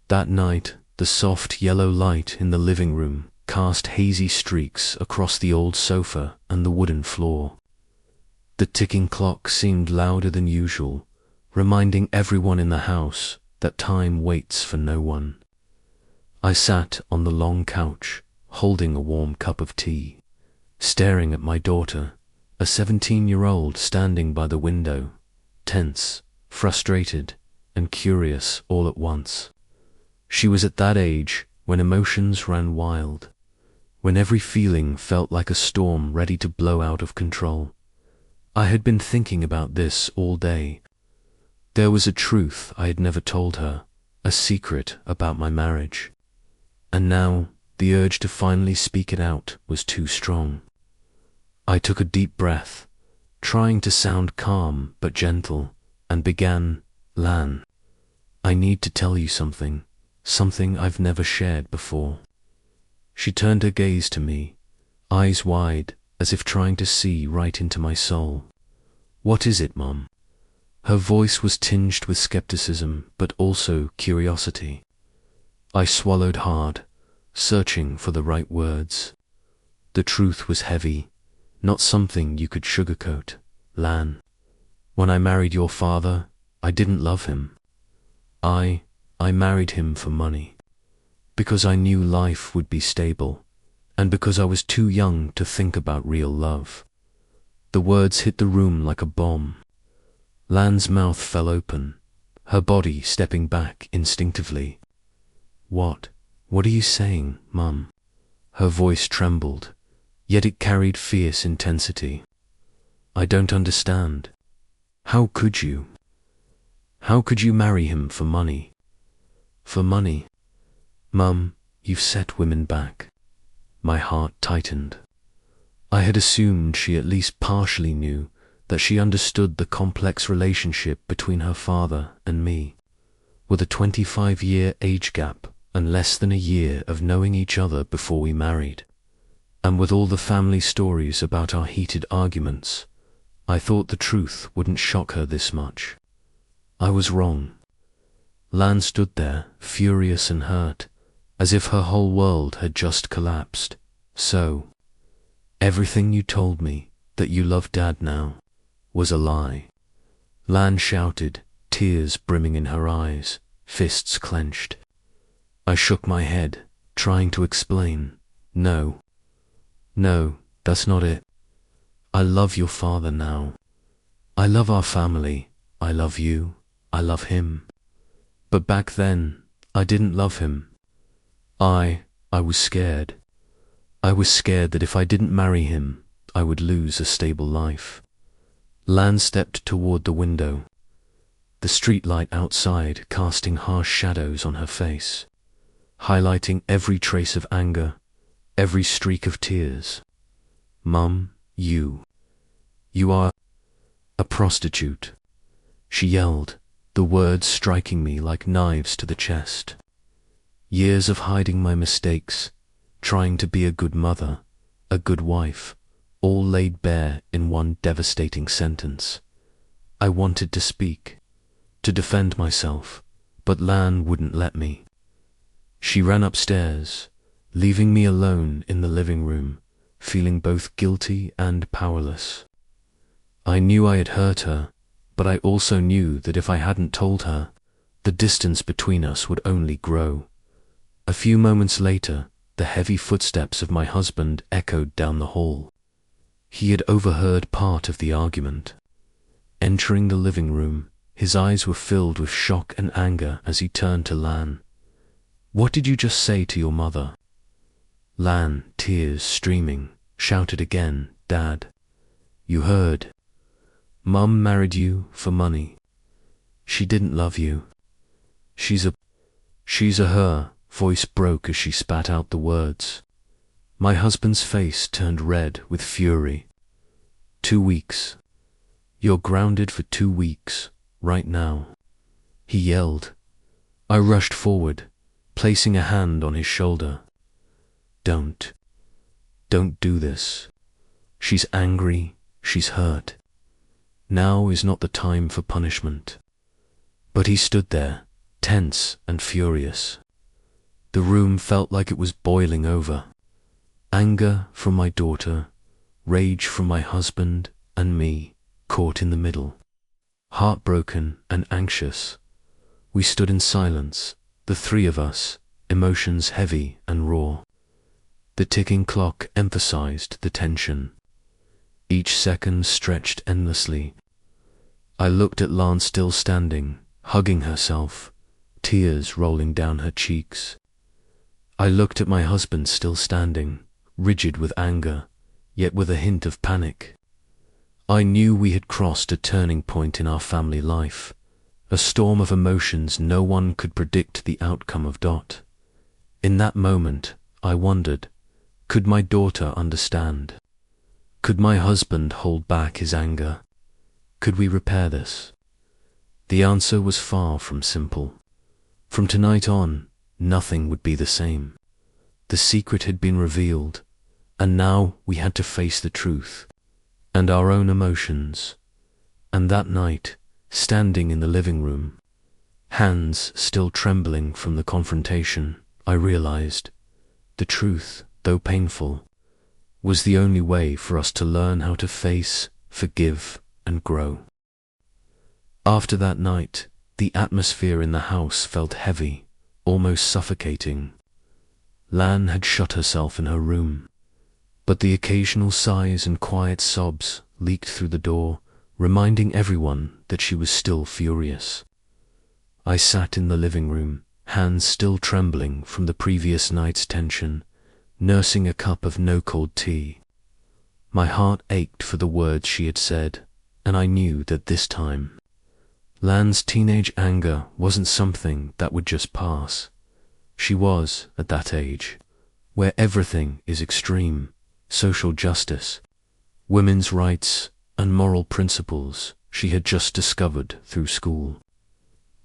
That night, the soft yellow light in the living room cast hazy streaks across the old sofa and the wooden floor. The ticking clock seemed louder than usual, reminding everyone in the house that time waits for no one. I sat on the long couch, holding a warm cup of tea, staring at my daughter, a 17-year-old standing by the window, tense, frustrated, and curious all at once. She was at that age when emotions ran wild, when every feeling felt like a storm ready to blow out of control. I had been thinking about this all day. There was a truth I had never told her, a secret about my marriage. And now the urge to finally speak it out was too strong. I took a deep breath, trying to sound calm but gentle, and began, "Lan, I need to tell you something I've never shared before." She turned her gaze to me, eyes wide, as if trying to see right into my soul. "What is it, Mom?" Her voice was tinged with skepticism, but also curiosity. I swallowed hard, searching for the right words. The truth was heavy, not something you could sugarcoat. "Lan, when I married your father, I didn't love him. I married him for money. Because I knew life would be stable, and because I was too young to think about real love." The words hit the room like a bomb. Lan's mouth fell open, her body stepping back instinctively. What are you saying, Mum?" Her voice trembled, yet it carried fierce intensity. "I don't understand. How could you? How could you marry him for money?" "For money? Mum, you've set women back." My heart tightened. I had assumed she at least partially knew, that she understood the complex relationship between her father and me. With a 25-year age gap and less than a year of knowing each other before we married, and with all the family stories about our heated arguments, I thought the truth wouldn't shock her this much. I was wrong. Lan stood there, furious and hurt, as if her whole world had just collapsed. "So, everything you told me, that you love Dad now, was a lie?" Lan shouted, tears brimming in her eyes, fists clenched. I shook my head, trying to explain. No, that's not it. I love your father now. I love our family. I love you. I love him. But back then, I didn't love him. I was scared. I was scared that if I didn't marry him, I would lose a stable life. Lan stepped toward the window, the streetlight outside casting harsh shadows on her face, highlighting every trace of anger, every streak of tears. "Mum, you are a prostitute," she yelled, the words striking me like knives to the chest. Years of hiding my mistakes, trying to be a good mother, a good wife, all laid bare in one devastating sentence. I wanted to speak, to defend myself, but Lan wouldn't let me. She ran upstairs, leaving me alone in the living room, feeling both guilty and powerless. I knew I had hurt her, but I also knew that if I hadn't told her, the distance between us would only grow. A few moments later, the heavy footsteps of my husband echoed down the hall. He had overheard part of the argument. Entering the living room, his eyes were filled with shock and anger as he turned to Lan. "What did you just say to your mother?" Lan, tears streaming, shouted again, "Dad, you heard. Mum married you for money. She didn't love you. She's a her," voice broke as she spat out the words. My husband's face turned red with fury. 2 weeks. You're grounded for 2 weeks, right now," he yelled. I rushed forward, placing a hand on his shoulder. Don't do this. She's angry, she's hurt. Now is not the time for punishment." But he stood there, tense and furious. The room felt like it was boiling over. Anger from my daughter, rage from my husband, and me, caught in the middle. Heartbroken and anxious, we stood in silence, the three of us, emotions heavy and raw. The ticking clock emphasized the tension. Each second stretched endlessly. I looked at Lan still standing, hugging herself, tears rolling down her cheeks. I looked at my husband still standing, rigid with anger, yet with a hint of panic. I knew we had crossed a turning point in our family life, a storm of emotions no one could predict the outcome of. In that moment, I wondered, could my daughter understand? Could my husband hold back his anger? Could we repair this? The answer was far from simple. From tonight on, nothing would be the same. The secret had been revealed, and now we had to face the truth, and our own emotions. And that night, standing in the living room, hands still trembling from the confrontation, I realized the truth, though painful, was the only way for us to learn how to face, forgive, and grow. After that night, the atmosphere in the house felt heavy, almost suffocating. Lan had shut herself in her room, but the occasional sighs and quiet sobs leaked through the door, reminding everyone that she was still furious. I sat in the living room, hands still trembling from the previous night's tension, nursing a cup of no-cold tea. My heart ached for the words she had said, and I knew that this time, Lan's teenage anger wasn't something that would just pass. She was, at that age, where everything is extreme, social justice, women's rights, and moral principles she had just discovered through school,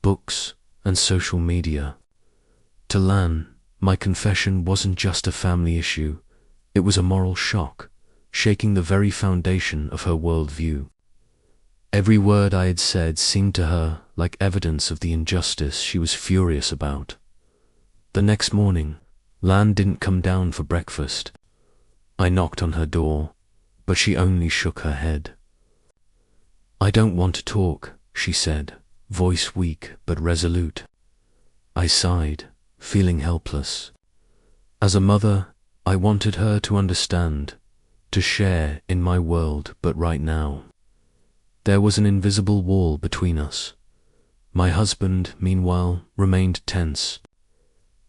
books, and social media. To Lan, my confession wasn't just a family issue, it was a moral shock, shaking the very foundation of her worldview. Every word I had said seemed to her like evidence of the injustice she was furious about. The next morning, Lan didn't come down for breakfast. I knocked on her door, but she only shook her head. "I don't want to talk," she said, voice weak but resolute. I sighed, feeling helpless. As a mother, I wanted her to understand, to share in my world, but right now, there was an invisible wall between us. My husband, meanwhile, remained tense.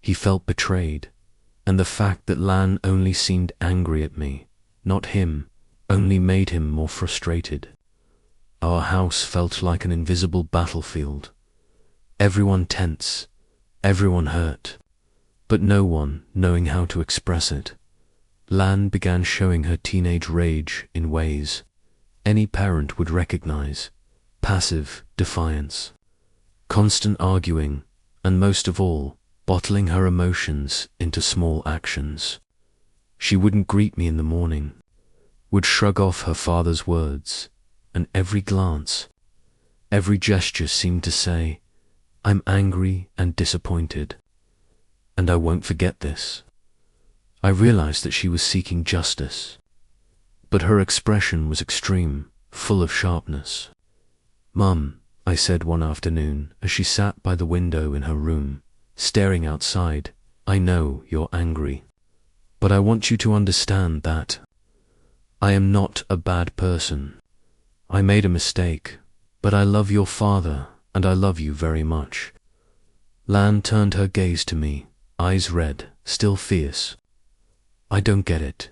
He felt betrayed, and the fact that Lan only seemed angry at me, not him, only made him more frustrated. Our house felt like an invisible battlefield. Everyone tense, everyone hurt, but no one knowing how to express it. Lan began showing her teenage rage in ways any parent would recognize: passive defiance, constant arguing, and most of all, bottling her emotions into small actions. She wouldn't greet me in the morning, would shrug off her father's words, and every glance, every gesture seemed to say, "I'm angry and disappointed, and I won't forget this." I realized that she was seeking justice, but her expression was extreme, full of sharpness. "Mum," I said one afternoon as she sat by the window in her room, staring outside, "I know you're angry, but I want you to understand that I am not a bad person. I made a mistake, but I love your father and I love you very much." Lan turned her gaze to me, eyes red, still fierce. "I don't get it.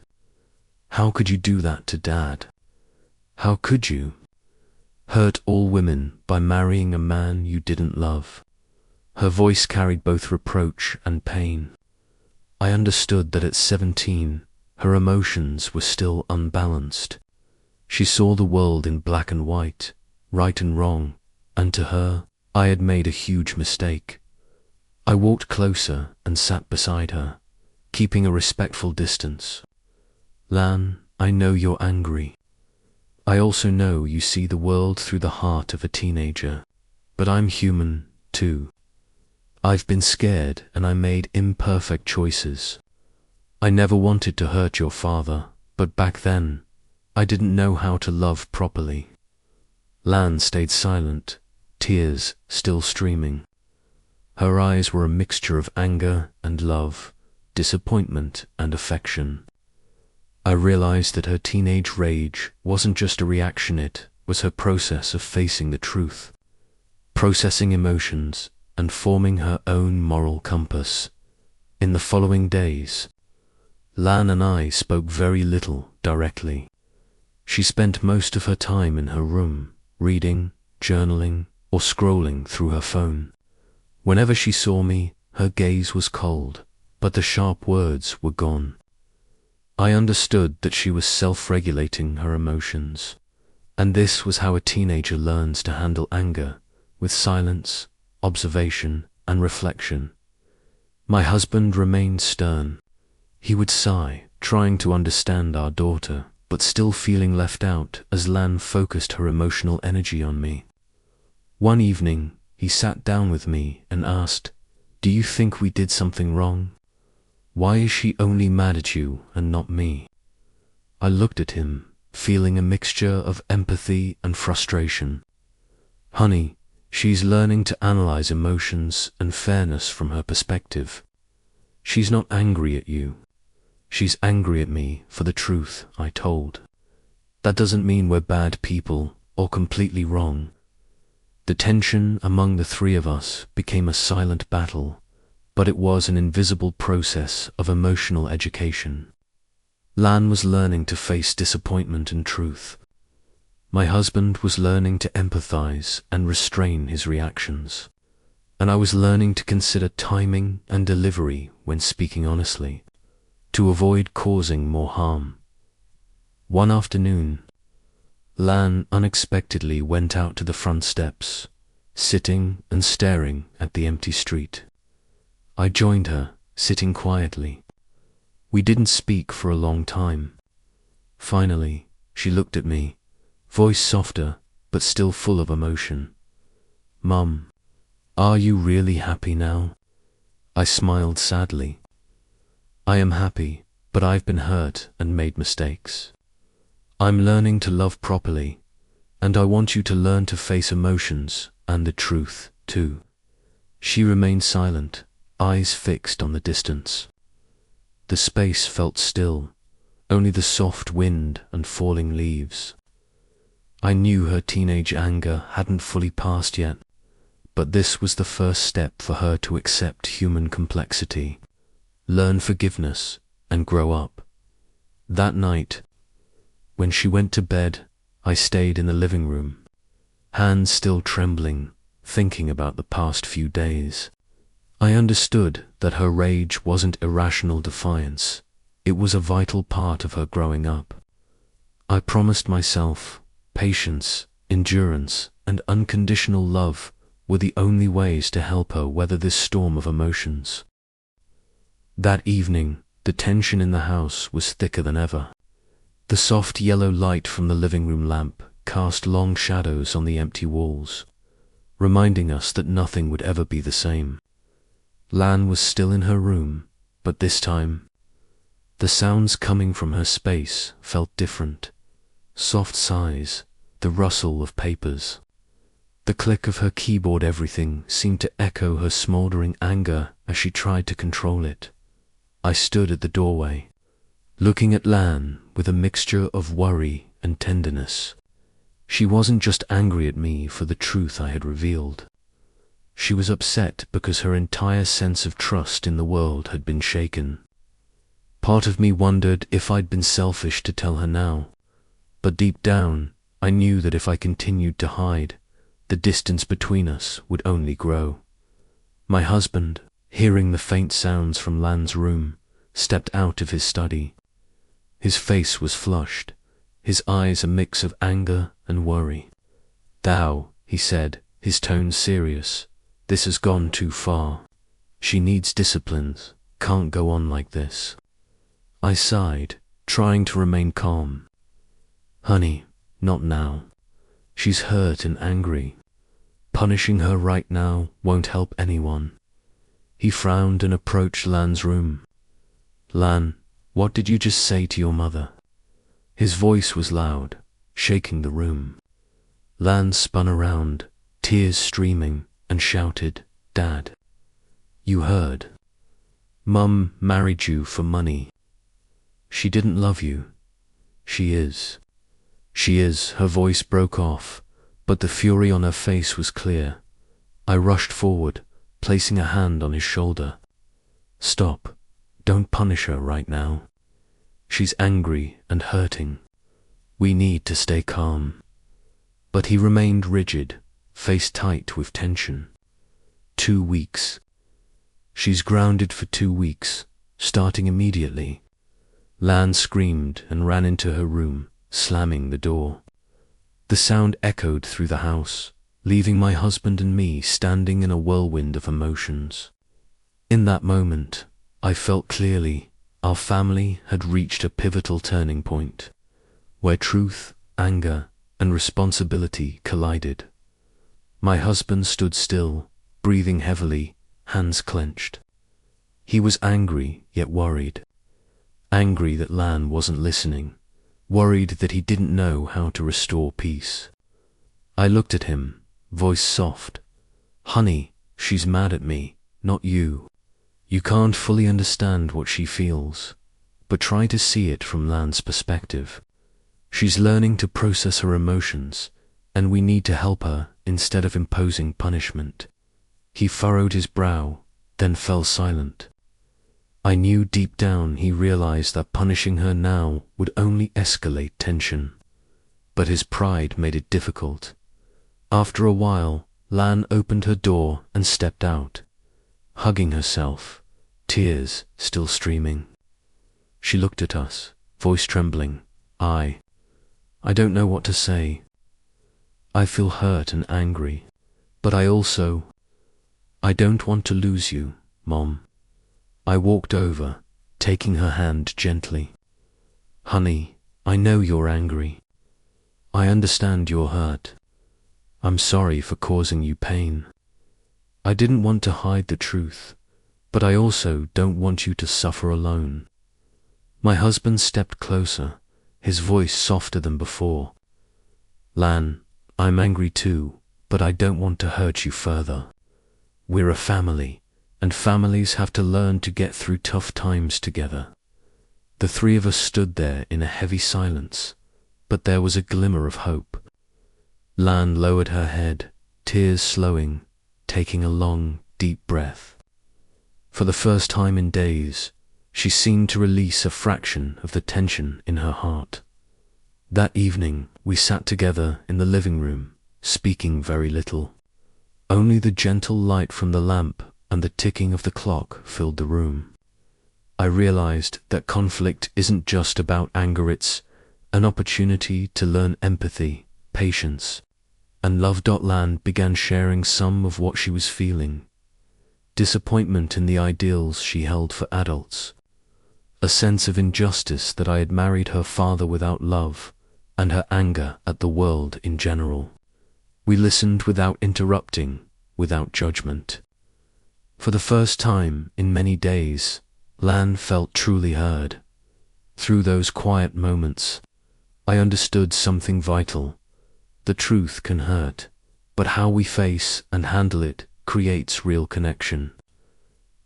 How could you do that to Dad? How could you? Hurt all women by marrying a man you didn't love?" Her voice carried both reproach and pain. I understood that at 17, her emotions were still unbalanced. She saw the world in black and white, right and wrong, and to her, I had made a huge mistake. I walked closer and sat beside her, keeping a respectful distance. "Lan, I know you're angry. I also know you see the world through the heart of a teenager, but I'm human, too. I've been scared and I made imperfect choices. I never wanted to hurt your father, but back then, I didn't know how to love properly." Lan stayed silent, tears still streaming. Her eyes were a mixture of anger and love, disappointment and affection. I realized that her teenage rage wasn't just a reaction, it was her process of facing the truth, processing emotions, and forming her own moral compass. In the following days, Lan and I spoke very little directly. She spent most of her time in her room, reading, journaling, or scrolling through her phone. Whenever she saw me, her gaze was cold, but the sharp words were gone. I understood that she was self-regulating her emotions, and this was how a teenager learns to handle anger, with silence, observation, and reflection. My husband remained stern. He would sigh, trying to understand our daughter, but still feeling left out as Lan focused her emotional energy on me. One evening, he sat down with me and asked, "Do you think we did something wrong? Why is she only mad at you and not me?" I looked at him, feeling a mixture of empathy and frustration. "Honey, she's learning to analyze emotions and fairness from her perspective. She's not angry at you. She's angry at me for the truth I told. That doesn't mean we're bad people or completely wrong." The tension among the three of us became a silent battle, but it was an invisible process of emotional education. Lan was learning to face disappointment and truth. My husband was learning to empathize and restrain his reactions, and I was learning to consider timing and delivery when speaking honestly, to avoid causing more harm. One afternoon, Lan unexpectedly went out to the front steps, sitting and staring at the empty street. I joined her, sitting quietly. We didn't speak for a long time. Finally, she looked at me, voice softer but still full of emotion. "Mum, are you really happy now?" I smiled sadly. "I am happy, but I've been hurt and made mistakes. I'm learning to love properly, and I want you to learn to face emotions and the truth, too." She remained silent, eyes fixed on the distance. The space felt still, only the soft wind and falling leaves. I knew her teenage anger hadn't fully passed yet, but this was the first step for her to accept human complexity, learn forgiveness, and grow up. That night, when she went to bed, I stayed in the living room, hands still trembling, thinking about the past few days. I understood that her rage wasn't irrational defiance, it was a vital part of her growing up. I promised myself patience, endurance, and unconditional love were the only ways to help her weather this storm of emotions. That evening, the tension in the house was thicker than ever. The soft yellow light from the living room lamp cast long shadows on the empty walls, reminding us that nothing would ever be the same. Lan was still in her room, but this time, the sounds coming from her space felt different. Soft sighs, the rustle of papers, the click of her keyboard, everything seemed to echo her smoldering anger as she tried to control it. I stood at the doorway, looking at Lan with a mixture of worry and tenderness. She wasn't just angry at me for the truth I had revealed. She was upset because her entire sense of trust in the world had been shaken. Part of me wondered if I'd been selfish to tell her now, but deep down, I knew that if I continued to hide, the distance between us would only grow. My husband, hearing the faint sounds from Lan's room, stepped out of his study. His face was flushed, his eyes a mix of anger and worry. "Thou," he said, his tone serious, "this has gone too far. She needs disciplines, can't go on like this." I sighed, trying to remain calm. "Honey, not now. She's hurt and angry. Punishing her right now won't help anyone. He frowned and approached Lan's room. "Lan, what did you just say to your mother?" His voice was loud, shaking the room. Lan spun around, tears streaming, and shouted, "Dad, you heard. Mum married you for money. She didn't love you. She is. She is." Her voice broke off, but the fury on her face was clear. I rushed forward, placing a hand on his shoulder. "Stop. Don't punish her right now. She's angry and hurting. We need to stay calm." But he remained rigid, face tight with tension. 2 weeks. "She's grounded for 2 weeks, starting immediately." Lan screamed and ran into her room, slamming the door. The sound echoed through the house, leaving my husband and me standing in a whirlwind of emotions. In that moment, I felt clearly our family had reached a pivotal turning point, where truth, anger, and responsibility collided. My husband stood still, breathing heavily, hands clenched. He was angry, yet worried. Angry that Lan wasn't listening, worried that he didn't know how to restore peace. I looked at him, voice soft. "Honey, she's mad at me, not you. You can't fully understand what she feels, but try to see it from Lan's perspective. She's learning to process her emotions, and we need to help her instead of imposing punishment." He furrowed his brow, then fell silent. I knew deep down he realized that punishing her now would only escalate tension, but his pride made it difficult. After a while, Lan opened her door and stepped out, hugging herself, tears still streaming. She looked at us, voice trembling. I don't know what to say. I feel hurt and angry, but I don't want to lose you, Mom." I walked over, taking her hand gently. "Honey, I know you're angry. I understand you're hurt. I'm sorry for causing you pain. I didn't want to hide the truth, but I also don't want you to suffer alone." My husband stepped closer, his voice softer than before. "Lan, I'm angry too, but I don't want to hurt you further. We're a family, and families have to learn to get through tough times together." The three of us stood there in a heavy silence, but there was a glimmer of hope. Lan lowered her head, tears slowing, taking a long, deep breath. For the first time in days, she seemed to release a fraction of the tension in her heart. That evening, we sat together in the living room, speaking very little. Only the gentle light from the lamp and the ticking of the clock filled the room. I realized that conflict isn't just about anger, it's an opportunity to learn empathy, patience, and love. Lan began sharing some of what she was feeling. Disappointment in the ideals she held for adults, a sense of injustice that I had married her father without love, and her anger at the world in general. We listened without interrupting, without judgment. For the first time in many days, Lan felt truly heard. Through those quiet moments, I understood something vital. The truth can hurt, but how we face and handle it creates real connection.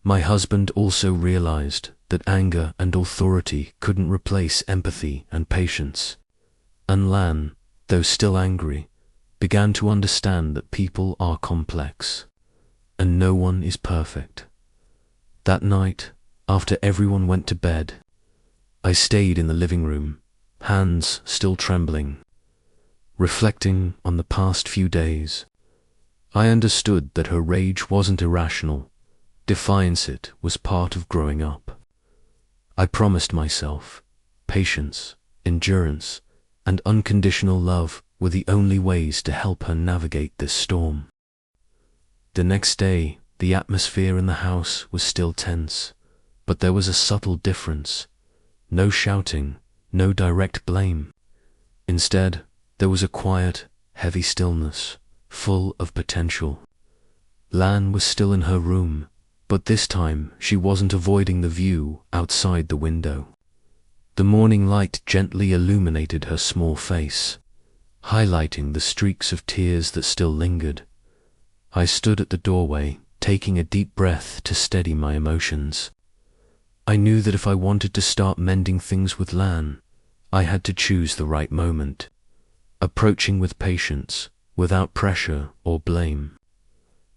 My husband also realized that anger and authority couldn't replace empathy and patience. And Lan, though still angry, began to understand that people are complex, and no one is perfect. That night, after everyone went to bed, I stayed in the living room, hands still trembling, reflecting on the past few days. I understood that her rage wasn't irrational. Defiance it was part of growing up. I promised myself patience, endurance, and unconditional love were the only ways to help her navigate this storm. The next day, the atmosphere in the house was still tense, but there was a subtle difference. No shouting, no direct blame. Instead, there was a quiet, heavy stillness, full of potential. Lan was still in her room, But this time she wasn't avoiding the view outside the window. The morning light gently illuminated her small face, highlighting the streaks of tears that still lingered. I stood at the doorway, taking a deep breath to steady my emotions. I knew that if I wanted to start mending things with Lan, I had to choose the right moment, approaching with patience, without pressure or blame.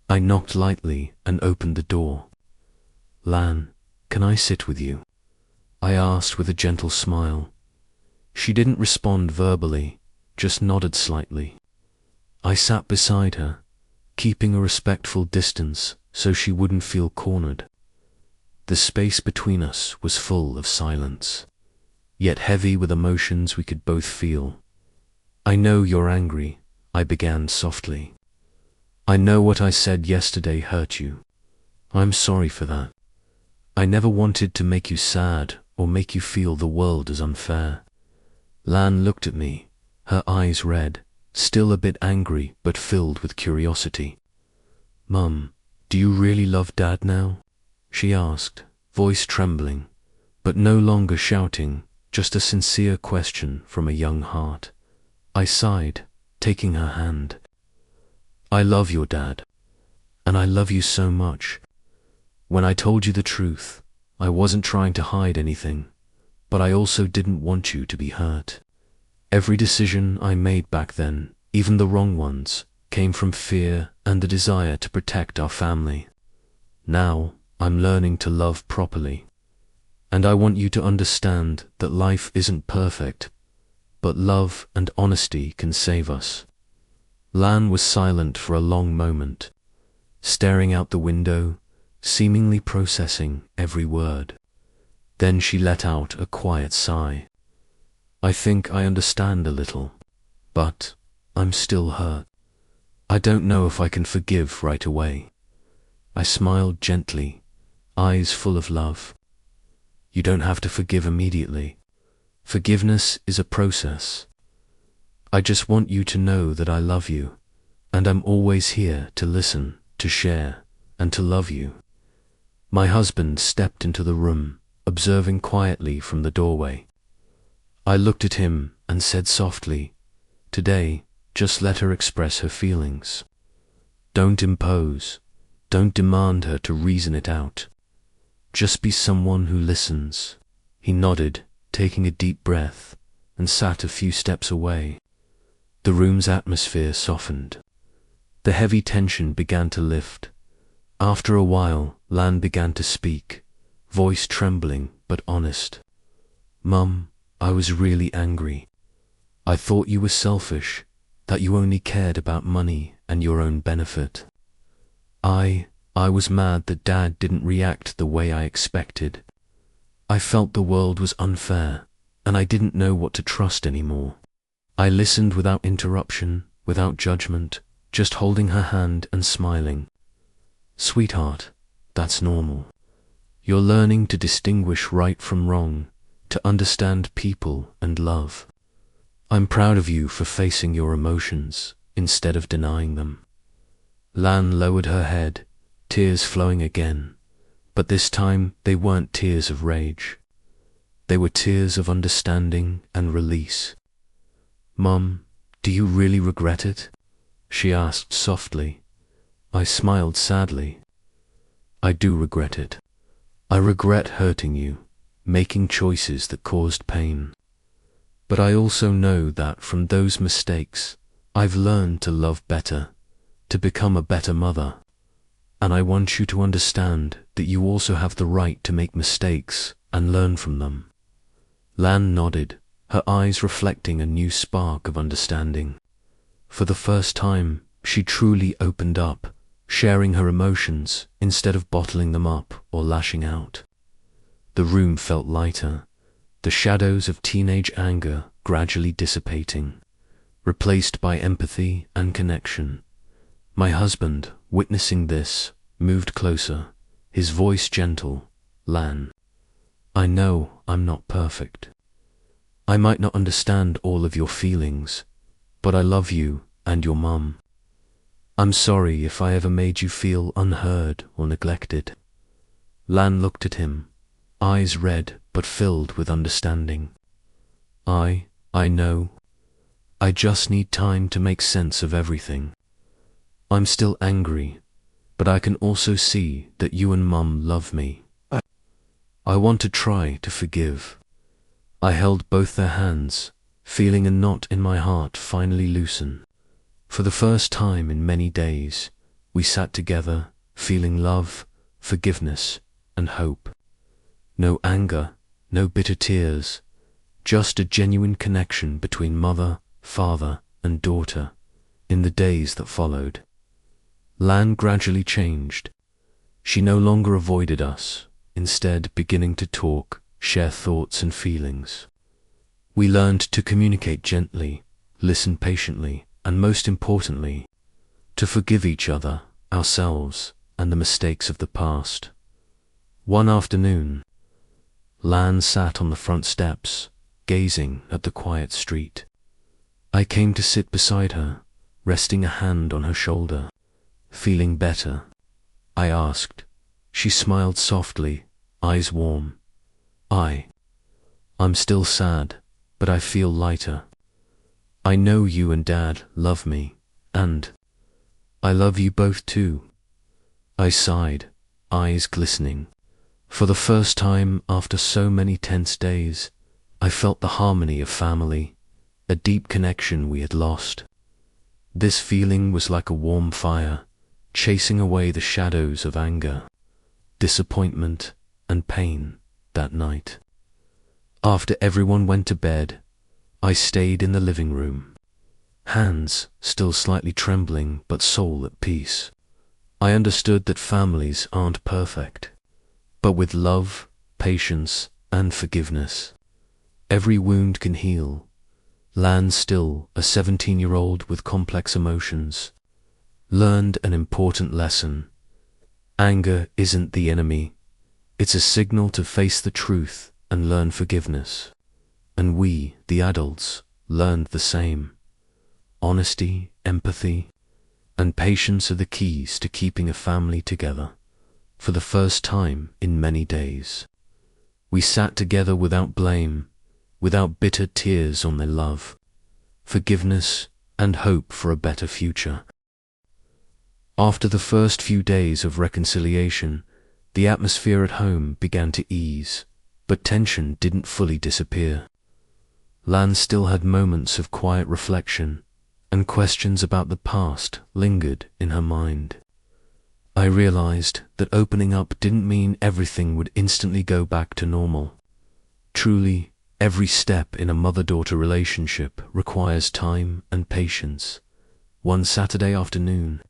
I knocked lightly and opened the door. "Lan, can I sit with you?" I asked with a gentle smile. She didn't respond verbally, just nodded slightly. I sat beside her, keeping a respectful distance so she wouldn't feel cornered. The space between us was full of silence, yet heavy with emotions we could both feel. "I know you're angry," I began softly. "I know what I said yesterday hurt you. I'm sorry for that. I never wanted to make you sad or make you feel the world is unfair." Lan looked at me, her eyes red, still a bit angry but filled with curiosity. "Mum, do you really love Dad now?" she asked, voice trembling, but no longer shouting, just a sincere question from a young heart. I sighed, taking her hand. "I love your dad, and I love you so much. When I told you the truth, I wasn't trying to hide anything, but I also didn't want you to be hurt. Every decision I made back then, even the wrong ones, came from fear and the desire to protect our family. Now, I'm learning to love properly, and I want you to understand that life isn't perfect, but love and honesty can save us." Lan was silent for a long moment, staring out the window, seemingly processing every word. Then she let out a quiet sigh. "I think I understand a little, but I'm still hurt. I don't know if I can forgive right away." I smiled gently, eyes full of love. "You don't have to forgive immediately. Forgiveness is a process. I just want you to know that I love you, and I'm always here to listen, to share, and to love you." My husband stepped into the room, observing quietly from the doorway. I looked at him and said softly, "Today, just let her express her feelings. Don't impose, don't demand her to reason it out. Just be someone who listens." He nodded, taking a deep breath, and sat a few steps away. The room's atmosphere softened. The heavy tension began to lift. After a while, Lan began to speak, voice trembling but honest. "Mum, I was really angry. I thought you were selfish, that you only cared about money and your own benefit. I was mad that Dad didn't react the way I expected. I felt the world was unfair, and I didn't know what to trust anymore." I listened without interruption, without judgment, just holding her hand and smiling. "Sweetheart, that's normal. You're learning to distinguish right from wrong, to understand people and love. I'm proud of you for facing your emotions instead of denying them." Lan lowered her head, tears flowing again, but this time they weren't tears of rage. They were tears of understanding and release. "Mum, do you really regret it?" she asked softly. I smiled sadly. "I do regret it. I regret hurting you, making choices that caused pain. But I also know that from those mistakes, I've learned to love better, to become a better mother. And I want you to understand that you also have the right to make mistakes and learn from them." Lan nodded, her eyes reflecting a new spark of understanding. For the first time, she truly opened up, sharing her emotions instead of bottling them up or lashing out. The room felt lighter, the shadows of teenage anger gradually dissipating, replaced by empathy and connection. My husband, witnessing this, moved closer, his voice gentle. "Lan, I know I'm not perfect. I might not understand all of your feelings, but I love you and your mum. I'm sorry if I ever made you feel unheard or neglected. Lan looked at him, eyes red but filled with understanding. I know. I just need time to make sense of everything. I'm still angry, but I can also see that you and Mum love me. I want to try to forgive. I held both their hands, feeling a knot in my heart finally loosen. For the first time in many days, we sat together, feeling love, forgiveness, and hope. No anger, no bitter tears, just a genuine connection between mother, father, and daughter in the days that followed. Lan gradually changed. She no longer avoided us, instead beginning to talk, share thoughts and feelings. We learned to communicate gently, listen patiently, and most importantly, to forgive each other, ourselves, and the mistakes of the past. One afternoon, Lan sat on the front steps, gazing at the quiet street. I came to sit beside her, resting a hand on her shoulder. Feeling better? I asked. She smiled softly, eyes warm. I'm still sad, but I feel lighter. I know you and Dad love me, and I love you both too. I sighed, eyes glistening. For the first time after so many tense days, I felt the harmony of family, a deep connection we had lost. This feeling was like a warm fire, chasing away the shadows of anger, disappointment, and pain that night. After everyone went to bed, I stayed in the living room, hands still slightly trembling but soul at peace. I understood that families aren't perfect, but with love, patience, and forgiveness, every wound can heal. Lan, still a 17-year-old with complex emotions, learned an important lesson. Anger isn't the enemy. It's a signal to face the truth and learn forgiveness. And we, the adults, learned the same. Honesty, empathy, and patience are the keys to keeping a family together. For the first time in many days, we sat together without blame, without bitter tears on their love, forgiveness, and hope for a better future. After the first few days of reconciliation, the atmosphere at home began to ease, but tension didn't fully disappear. Lan still had moments of quiet reflection, and questions about the past lingered in her mind. I realized that opening up didn't mean everything would instantly go back to normal. Truly, every step in a mother-daughter relationship requires time and patience. One Saturday afternoon,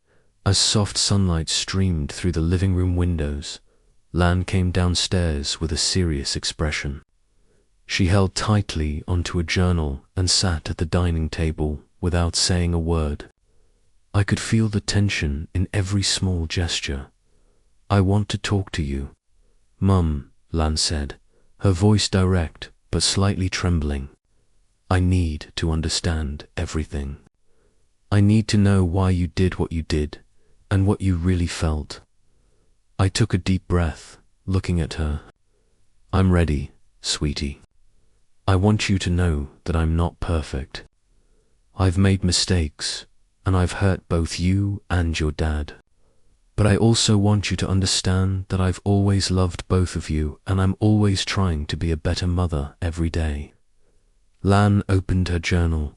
as soft sunlight streamed through the living room windows, Lan came downstairs with a serious expression. She held tightly onto a journal and sat at the dining table without saying a word. I could feel the tension in every small gesture. "I want to talk to you, Mum," Lan said, her voice direct but slightly trembling. "I need to understand everything. I need to know why you did what you did and what you really felt." I took a deep breath, looking at her. "I'm ready, sweetie. I want you to know that I'm not perfect. I've made mistakes, and I've hurt both you and your dad. But I also want you to understand that I've always loved both of you, and I'm always trying to be a better mother every day." Lan opened her journal,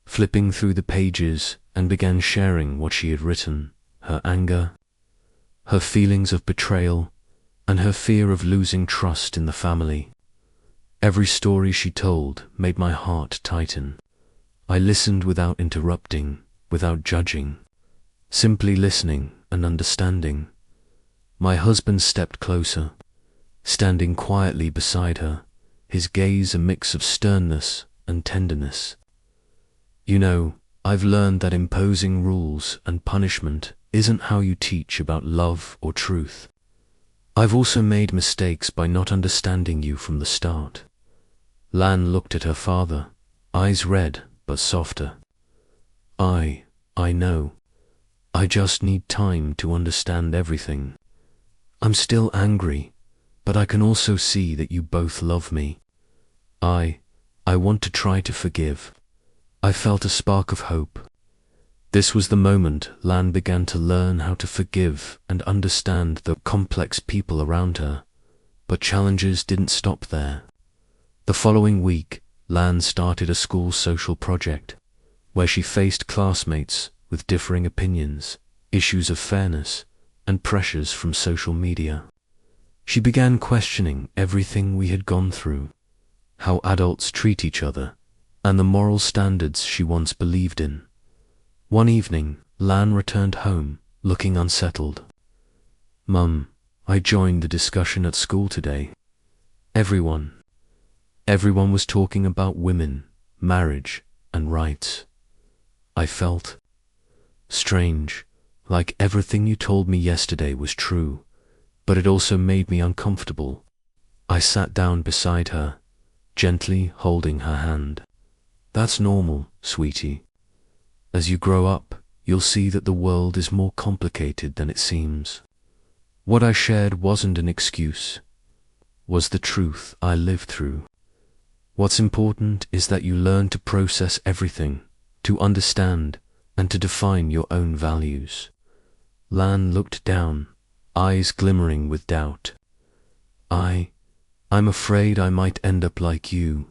flipping through the pages, and began sharing what she had written, her anger, her feelings of betrayal, and her fear of losing trust in the family. Every story she told made my heart tighten. I listened without interrupting, without judging, simply listening and understanding. My husband stepped closer, standing quietly beside her, his gaze a mix of sternness and tenderness. "You know, I've learned that imposing rules and punishment isn't how you teach about love or truth. I've also made mistakes by not understanding you from the start." Lan looked at her father, eyes red but softer. I know. I just need time to understand everything. I'm still angry, but I can also see that you both love me. I want to try to forgive. I felt a spark of hope. This was the moment Lan began to learn how to forgive and understand the complex people around her. But challenges didn't stop there. The following week, Lan started a school social project, where she faced classmates with differing opinions, issues of fairness, and pressures from social media. She began questioning everything we had gone through, how adults treat each other, and the moral standards she once believed in. One evening, Lan returned home, looking unsettled. "Mum, I joined the discussion at school today. Everyone was talking about women, marriage, and rights. I felt strange, like everything you told me yesterday was true, but it also made me uncomfortable." I sat down beside her, gently holding her hand. "That's normal, sweetie. As you grow up, you'll see that the world is more complicated than it seems. What I shared wasn't an excuse, was the truth I lived through. What's important is that you learn to process everything, to understand, and to define your own values." Lan looked down, eyes glimmering with doubt. I'm afraid I might end up like you.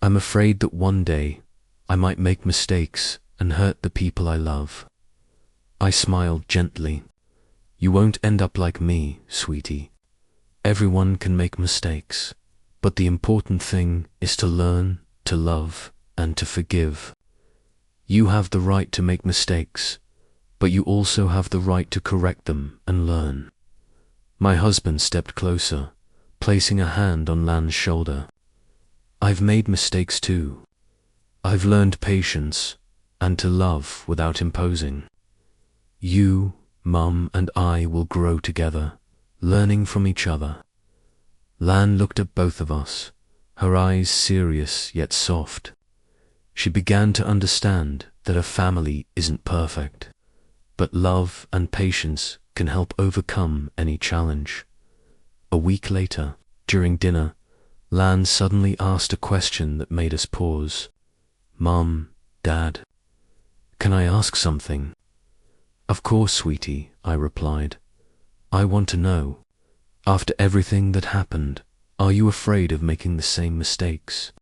I'm afraid that one day I might make mistakes and hurt the people I love." I smiled gently. "You won't end up like me, sweetie. Everyone can make mistakes, but the important thing is to learn, to love, and to forgive. You have the right to make mistakes, but you also have the right to correct them and learn." My husband stepped closer, placing a hand on Lan's shoulder. "I've made mistakes too. I've learned patience and to love without imposing. You, Mum, and I will grow together, learning from each other." Lan looked at both of us, her eyes serious yet soft. She began to understand that a family isn't perfect, but love and patience can help overcome any challenge. A week later, during dinner, Lan suddenly asked a question that made us pause. "Mum, Dad, can I ask something?" "Of course, sweetie," I replied. "I want to know, after everything that happened, are you afraid of making the same mistakes?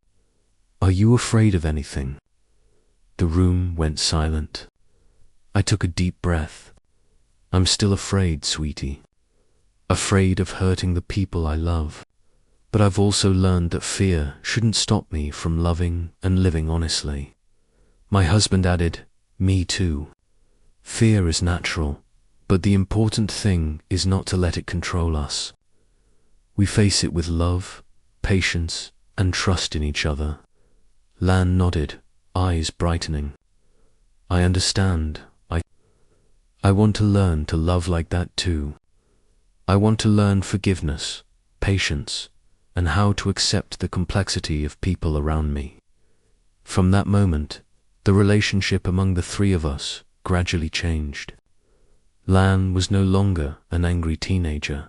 Are you afraid of anything?" The room went silent. I took a deep breath. "I'm still afraid, sweetie. Afraid of hurting the people I love. But I've also learned that fear shouldn't stop me from loving and living honestly." My husband added, "Me too. Fear is natural, but the important thing is not to let it control us. We face it with love, patience, and trust in each other." Lan nodded, eyes brightening. "I understand. I want to learn to love like that too. I want to learn forgiveness, patience, and how to accept the complexity of people around me." From that moment, the relationship among the three of us gradually changed. Lan was no longer an angry teenager,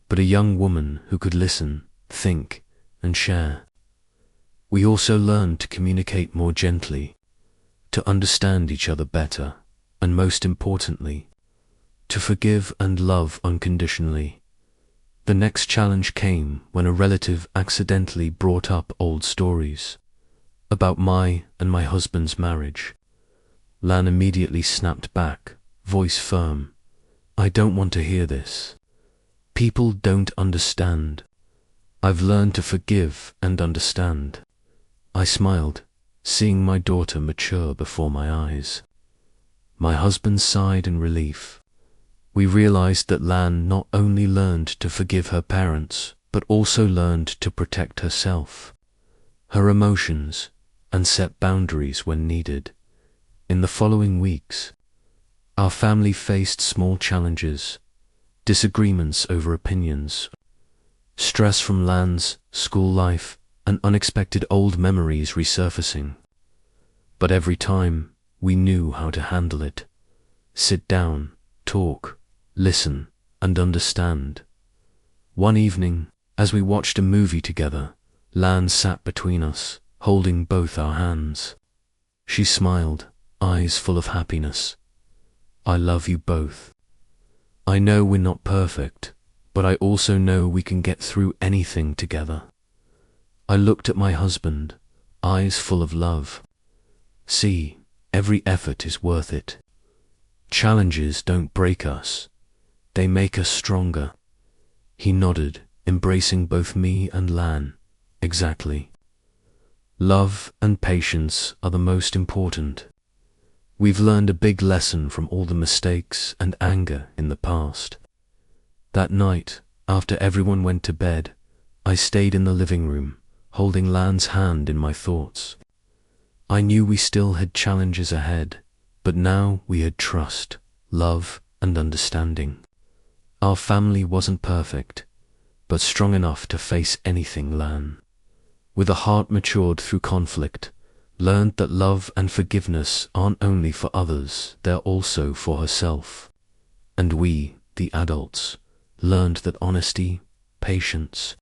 but a young woman who could listen, think, and share. We also learned to communicate more gently, to understand each other better, and most importantly, to forgive and love unconditionally. The next challenge came when a relative accidentally brought up old stories about my and my husband's marriage. Lan immediately snapped back, voice firm. "I don't want to hear this. People don't understand. I've learned to forgive and understand." I smiled, seeing my daughter mature before my eyes. My husband sighed in relief. We realized that Lan not only learned to forgive her parents, but also learned to protect herself, her emotions, and set boundaries when needed. In the following weeks, our family faced small challenges, disagreements over opinions, stress from Lan's school life, and unexpected old memories resurfacing. But every time, we knew how to handle it. Sit down, talk, listen, and understand. One evening, as we watched a movie together, Lan sat between us, holding both our hands. She smiled, eyes full of happiness. I love you both. I know we're not perfect, but I also know we can get through anything together. I looked at my husband, eyes full of love. See, every effort is worth it. Challenges don't break us. They make us stronger. He nodded, embracing both me and Lan. Exactly. Love and patience are the most important. We've learned a big lesson from all the mistakes and anger in the past. That night, after everyone went to bed, I stayed in the living room, holding Lan's hand in my thoughts. I knew we still had challenges ahead, but now we had trust, love, and understanding. Our family wasn't perfect, but strong enough to face anything. Lan, with a heart matured through conflict, learned that love and forgiveness aren't only for others, they're also for herself. And we, the adults, learned that honesty, patience,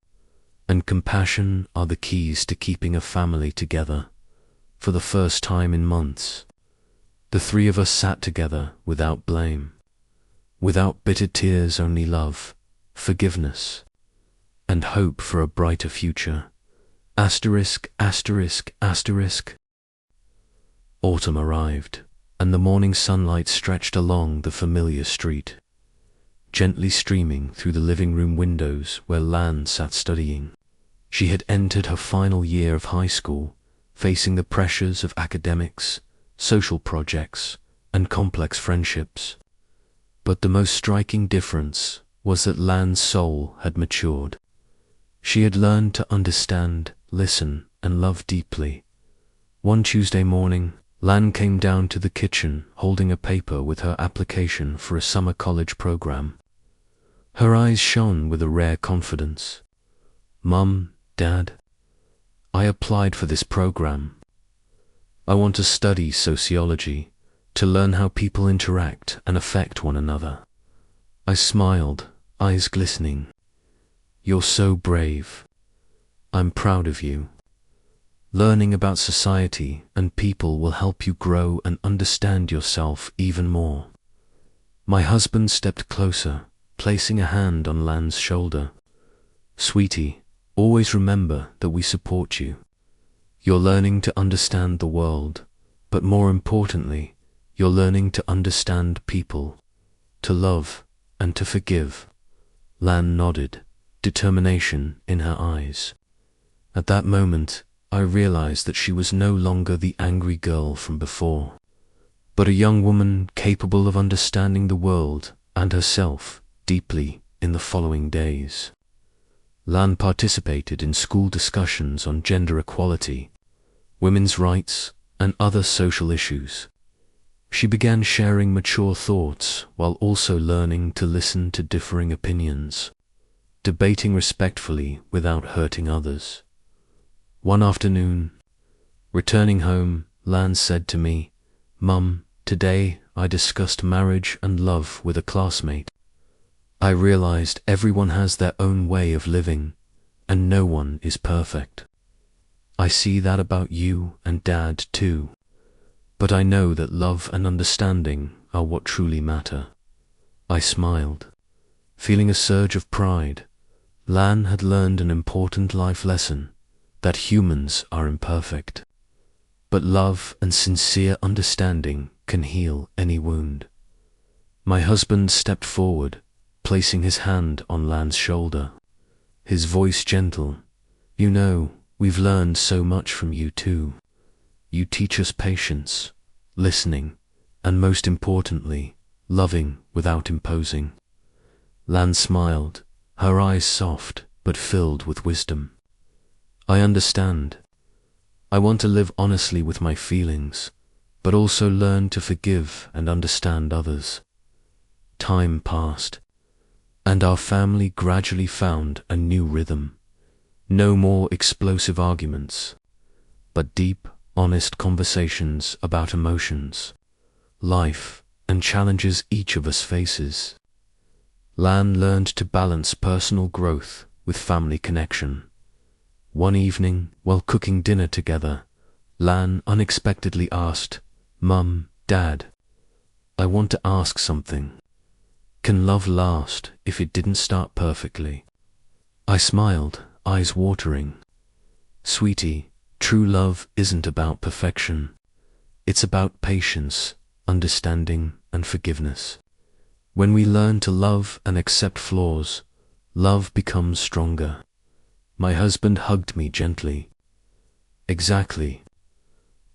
and compassion are the keys to keeping a family together. For the first time in months, the three of us sat together without blame, without bitter tears, only love, forgiveness, and hope for a brighter future. Asterisk, asterisk, asterisk. Autumn arrived, and the morning sunlight stretched along the familiar street, gently streaming through the living room windows where Lan sat studying. She had entered her final year of high school, facing the pressures of academics, social projects, and complex friendships. But the most striking difference was that Lan's soul had matured. She had learned to understand, listen, and love deeply. One Tuesday morning, Lan came down to the kitchen holding a paper with her application for a summer college program. Her eyes shone with a rare confidence. Mum, Dad, I applied for this program. I want to study sociology, to learn how people interact and affect one another. I smiled, eyes glistening. You're so brave. I'm proud of you. Learning about society and people will help you grow and understand yourself even more. My husband stepped closer, placing a hand on Lan's shoulder. Sweetie, always remember that we support you. You're learning to understand the world, but more importantly, you're learning to understand people, to love and to forgive. Lan nodded, determination in her eyes. At that moment, I realized that she was no longer the angry girl from before, but a young woman capable of understanding the world and herself deeply. In the following days, Lan participated in school discussions on gender equality, women's rights, and other social issues. She began sharing mature thoughts while also learning to listen to differing opinions, debating respectfully without hurting others. One afternoon, returning home, Lan said to me, Mum, today I discussed marriage and love with a classmate. I realized everyone has their own way of living, and no one is perfect. I see that about you and Dad too, but I know that love and understanding are what truly matter. I smiled, feeling a surge of pride. Lan had learned an important life lesson, that humans are imperfect, but love and sincere understanding can heal any wound. My husband stepped forward, placing his hand on Lan's shoulder, his voice gentle. You know, we've learned so much from you too. You teach us patience, listening, and most importantly, loving without imposing. Lan smiled, her eyes soft but filled with wisdom. I understand. I want to live honestly with my feelings, but also learn to forgive and understand others. Time passed, and our family gradually found a new rhythm. No more explosive arguments, but deep, honest conversations about emotions, life, and challenges each of us faces. Lan learned to balance personal growth with family connection. One evening, while cooking dinner together, Lan unexpectedly asked, "Mum, Dad, I want to ask something. Can love last if it didn't start perfectly?" I smiled, eyes watering. "Sweetie, true love isn't about perfection. It's about patience, understanding, and forgiveness. When we learn to love and accept flaws, love becomes stronger." My husband hugged me gently. "Exactly.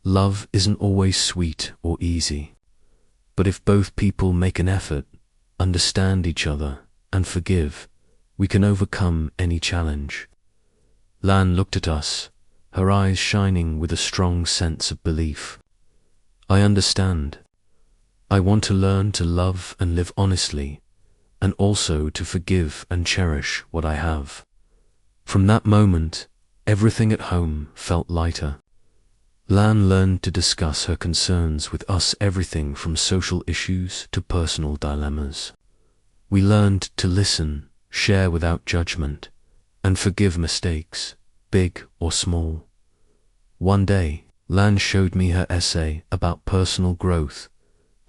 Love isn't always sweet or easy. But if both people make an effort, understand each other, and forgive, we can overcome any challenge." Lan looked at us, her eyes shining with a strong sense of belief. "I understand. I want to learn to love and live honestly, and also to forgive and cherish what I have." From that moment, everything at home felt lighter. Lan learned to discuss her concerns with us, everything from social issues to personal dilemmas. We learned to listen, share without judgment, and forgive mistakes, big or small. One day, Lan showed me her essay about personal growth,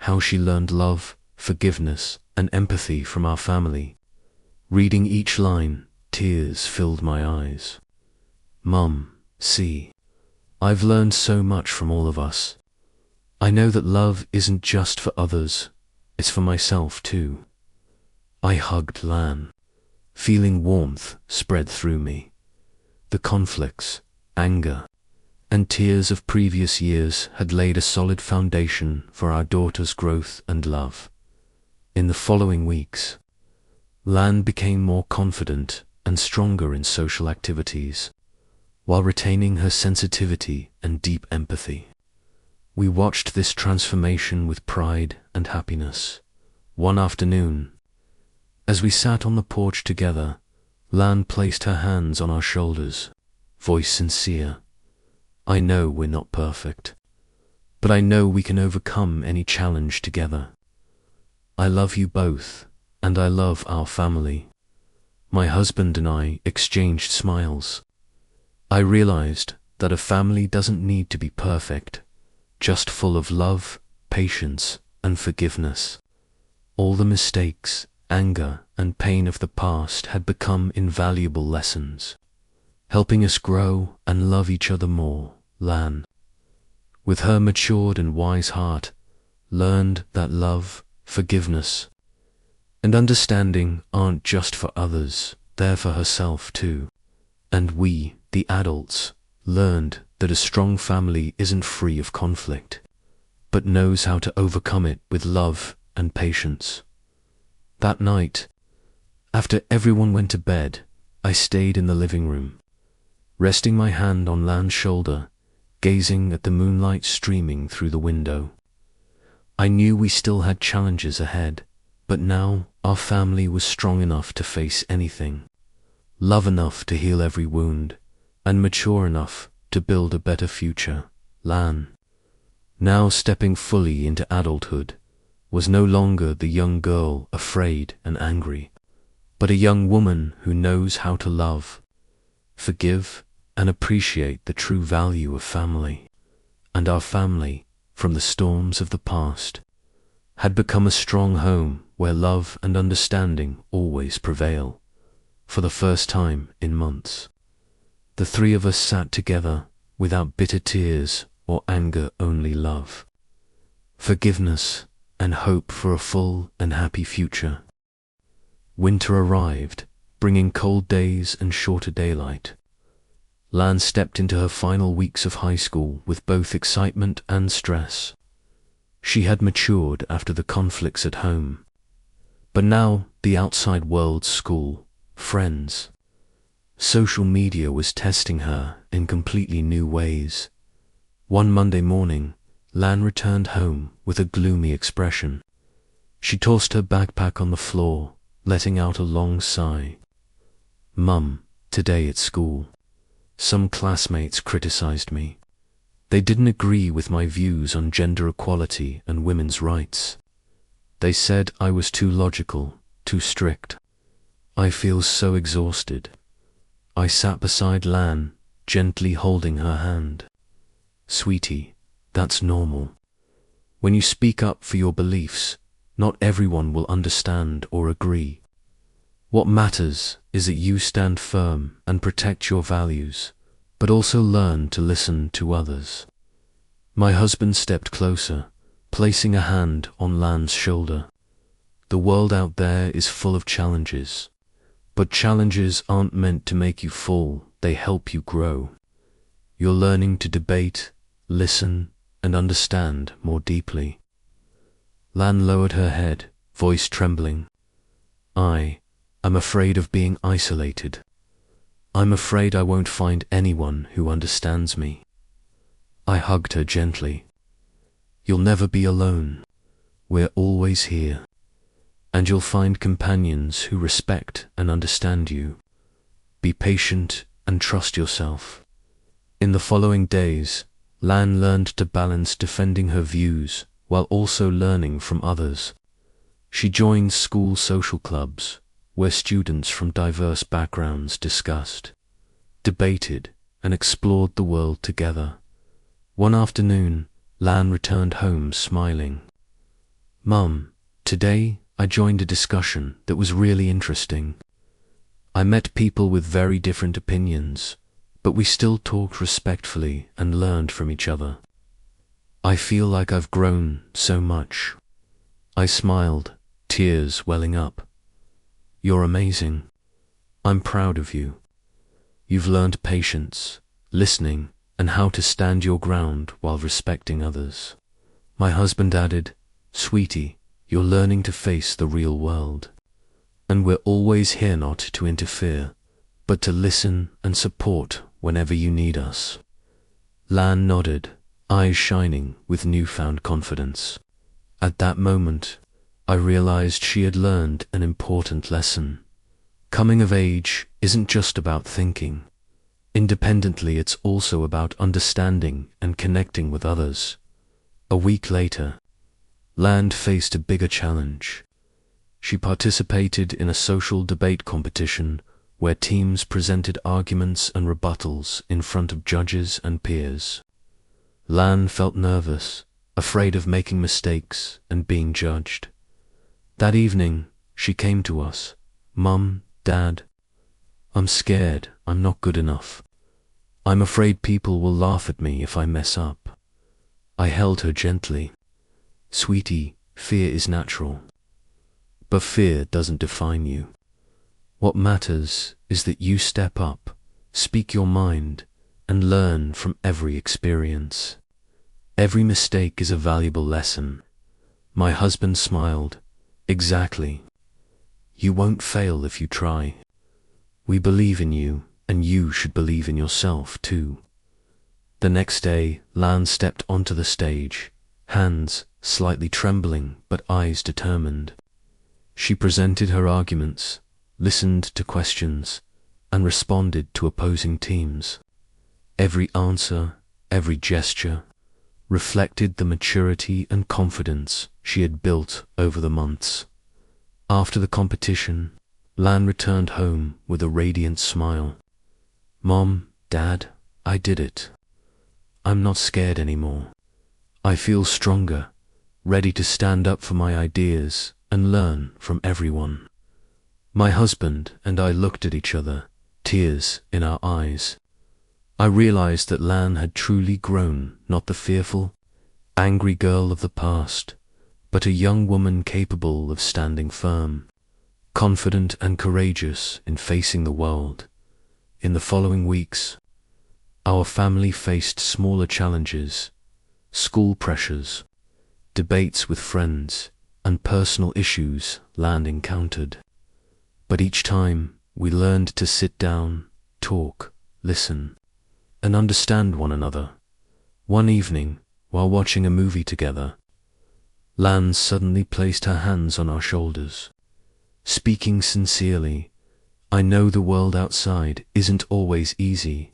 how she learned love, forgiveness, and empathy from our family. Reading each line, tears filled my eyes. "Mum, see, I've learned so much from all of us. I know that love isn't just for others, it's for myself too." I hugged Lan, feeling warmth spread through me. The conflicts, anger, and tears of previous years had laid a solid foundation for our daughter's growth and love. In the following weeks, Lan became more confident and stronger in social activities, while retaining her sensitivity and deep empathy. We watched this transformation with pride and happiness. One afternoon, as we sat on the porch together, Lan placed her hands on our shoulders, voice sincere. "I know we're not perfect, but I know we can overcome any challenge together. I love you both, and I love our family." My husband and I exchanged smiles. I realized that a family doesn't need to be perfect, just full of love, patience, and forgiveness. All the mistakes, anger, and pain of the past had become invaluable lessons, helping us grow and love each other more. Lan, with her matured and wise heart, learned that love, forgiveness, and understanding aren't just for others, they're for herself too. And we, the adults, learned that a strong family isn't free of conflict, but knows how to overcome it with love and patience. That night, after everyone went to bed, I stayed in the living room, resting my hand on Lan's shoulder, gazing at the moonlight streaming through the window. I knew we still had challenges ahead, but now our family was strong enough to face anything, love enough to heal every wound, and mature enough to build a better future. Lan, now stepping fully into adulthood, was no longer the young girl afraid and angry, but a young woman who knows how to love, forgive, and appreciate the true value of family. And our family, from the storms of the past, had become a strong home where love and understanding always prevail. For the first time in months, the three of us sat together without bitter tears or anger, only love, forgiveness, and hope for a full and happy future. Winter arrived, bringing cold days and shorter daylight. Lan stepped into her final weeks of high school with both excitement and stress. She had matured after the conflicts at home, but now the outside world, school, friends, social media was testing her in completely new ways. One Monday morning, Lan returned home with a gloomy expression. She tossed her backpack on the floor, letting out a long sigh. "Mum, today at school, some classmates criticized me. They didn't agree with my views on gender equality and women's rights. They said I was too logical, too strict. I feel so exhausted. I sat beside Lan, gently holding her hand. Sweetie, that's normal. When you speak up for your beliefs, not everyone will understand or agree. What matters is that you stand firm and protect your values, but also learn to listen to others. My husband stepped closer, placing a hand on Lan's shoulder. The world out there is full of challenges, but challenges aren't meant to make you fall, they help you grow. You're learning to debate, listen, and understand more deeply. Lan lowered her head, voice trembling. I'm afraid of being isolated. I'm afraid I won't find anyone who understands me. I hugged her gently. You'll never be alone. We're always here. And you'll find companions who respect and understand you. Be patient and trust yourself. In the following days, Lan learned to balance defending her views while also learning from others. She joined school social clubs, where students from diverse backgrounds discussed, debated, and explored the world together. One afternoon, Lan returned home smiling. Mum, today I joined a discussion that was really interesting. I met people with very different opinions, but we still talked respectfully and learned from each other. I feel like I've grown so much. I smiled, tears welling up. You're amazing. I'm proud of you. You've learned patience, listening, and how to stand your ground while respecting others. My husband added, Sweetie, you're learning to face the real world. And we're always here not to interfere, but to listen and support whenever you need us. Lan nodded, eyes shining with newfound confidence. At that moment, I realized she had learned an important lesson. Coming of age isn't just about thinking. Independently, it's also about understanding and connecting with others. A week later, Lan faced a bigger challenge. She participated in a social debate competition where teams presented arguments and rebuttals in front of judges and peers. Lan felt nervous, afraid of making mistakes and being judged. That evening, she came to us. Mum, Dad, I'm scared I'm not good enough. I'm afraid people will laugh at me if I mess up. I held her gently. Sweetie, fear is natural. But fear doesn't define you. What matters is that you step up, speak your mind, and learn from every experience. Every mistake is a valuable lesson. My husband smiled. Exactly. You won't fail if you try. We believe in you, and you should believe in yourself too. The next day, Lan stepped onto the stage, hands slightly trembling but eyes determined. She presented her arguments, listened to questions, and responded to opposing teams. Every answer, every gesture, reflected the maturity and confidence she had built over the months. After the competition, Lan returned home with a radiant smile. Mom, Dad, I did it. I'm not scared anymore. I feel stronger, ready to stand up for my ideas and learn from everyone. My husband and I looked at each other, tears in our eyes. I realized that Lan had truly grown, not the fearful, angry girl of the past, but a young woman capable of standing firm, confident and courageous in facing the world. In the following weeks, our family faced smaller challenges, school pressures, debates with friends, and personal issues Lan encountered. But each time, we learned to sit down, talk, listen, and understand one another. One evening, while watching a movie together, Lan suddenly placed her hands on our shoulders. Speaking sincerely, I know the world outside isn't always easy,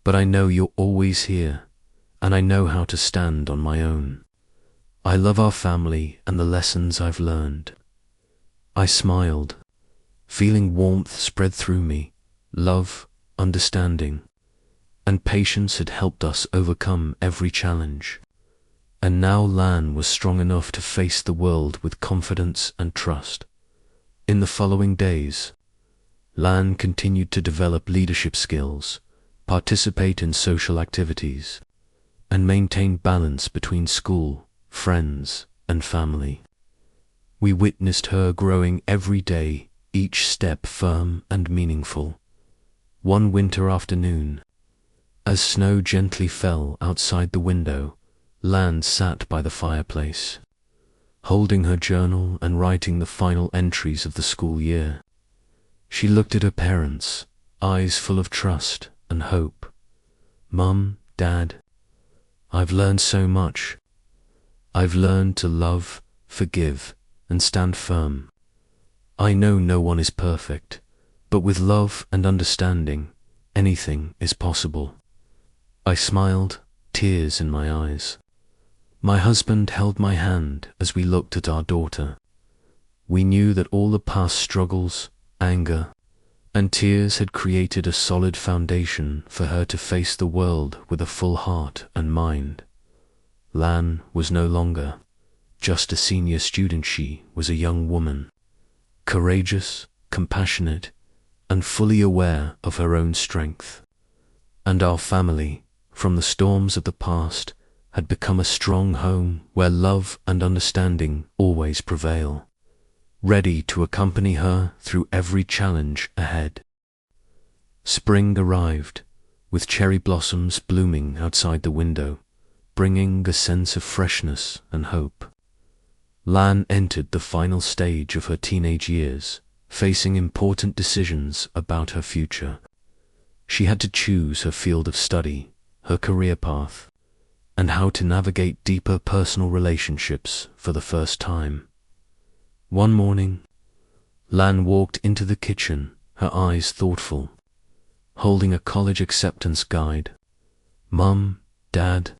but I know you're always here, and I know how to stand on my own. I love our family and the lessons I've learned. I smiled, feeling warmth spread through me. Love, understanding, and patience had helped us overcome every challenge. And now Lan was strong enough to face the world with confidence and trust. In the following days, Lan continued to develop leadership skills, participate in social activities, and maintain balance between school, friends, and family. We witnessed her growing every day, each step firm and meaningful. One winter afternoon, as snow gently fell outside the window, Lan sat by the fireplace, holding her journal and writing the final entries of the school year. She looked at her parents, eyes full of trust and hope. "Mum, Dad, I've learned so much. I've learned to love, forgive, and stand firm. I know no one is perfect, but with love and understanding, anything is possible." I smiled, tears in my eyes. My husband held my hand as we looked at our daughter. We knew that all the past struggles, anger, and tears had created a solid foundation for her to face the world with a full heart and mind. Lan was no longer just a senior student. She was a young woman, courageous, compassionate, and fully aware of her own strength. And our family, from the storms of the past, had become a strong home where love and understanding always prevail, ready to accompany her through every challenge ahead. Spring arrived, with cherry blossoms blooming outside the window, bringing a sense of freshness and hope. Lan entered the final stage of her teenage years, facing important decisions about her future. She had to choose her field of study, her career path, and how to navigate deeper personal relationships for the first time. One morning, Lan walked into the kitchen, her eyes thoughtful, holding a college acceptance guide. "Mum, Dad,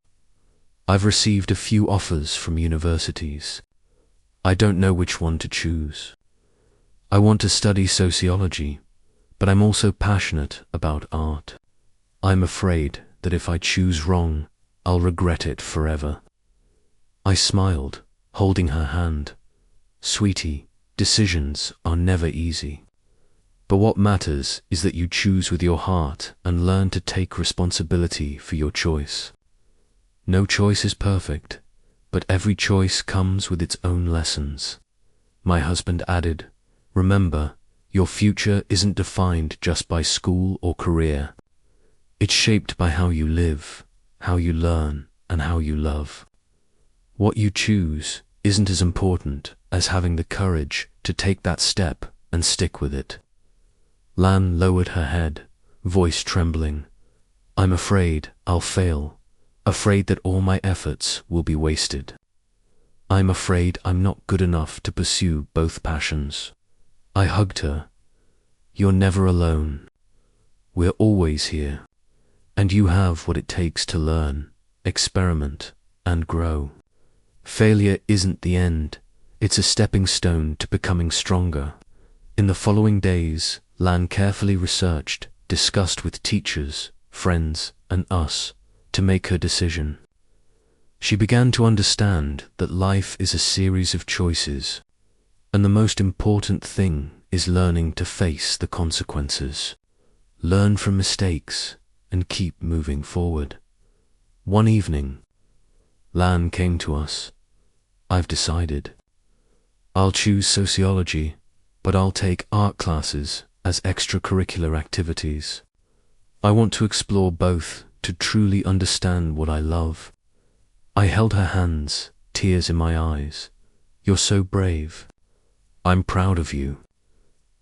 I've received a few offers from universities. I don't know which one to choose. I want to study sociology, but I'm also passionate about art. I'm afraid that if I choose wrong, I'll regret it forever." I smiled, holding her hand. "Sweetie, decisions are never easy. But what matters is that you choose with your heart and learn to take responsibility for your choice. No choice is perfect, but every choice comes with its own lessons." My husband added, "Remember, your future isn't defined just by school or career. It's shaped by how you live, how you learn, and how you love. What you choose isn't as important as having the courage to take that step and stick with it." Lan lowered her head, voice trembling. "I'm afraid I'll fail, afraid that all my efforts will be wasted. I'm afraid I'm not good enough to pursue both passions." I hugged her. "You're never alone. We're always here, and you have what it takes to learn, experiment, and grow. Failure isn't the end, it's a stepping stone to becoming stronger." In the following days, Lan carefully researched, discussed with teachers, friends, and us to make her decision. She began to understand that life is a series of choices, and the most important thing is learning to face the consequences, learn from mistakes, and keep moving forward. One evening, Lan came to us. "I've decided. I'll choose sociology, but I'll take art classes as extracurricular activities. I want to explore both to truly understand what I love." I held her hands, tears in my eyes. "You're so brave. I'm proud of you.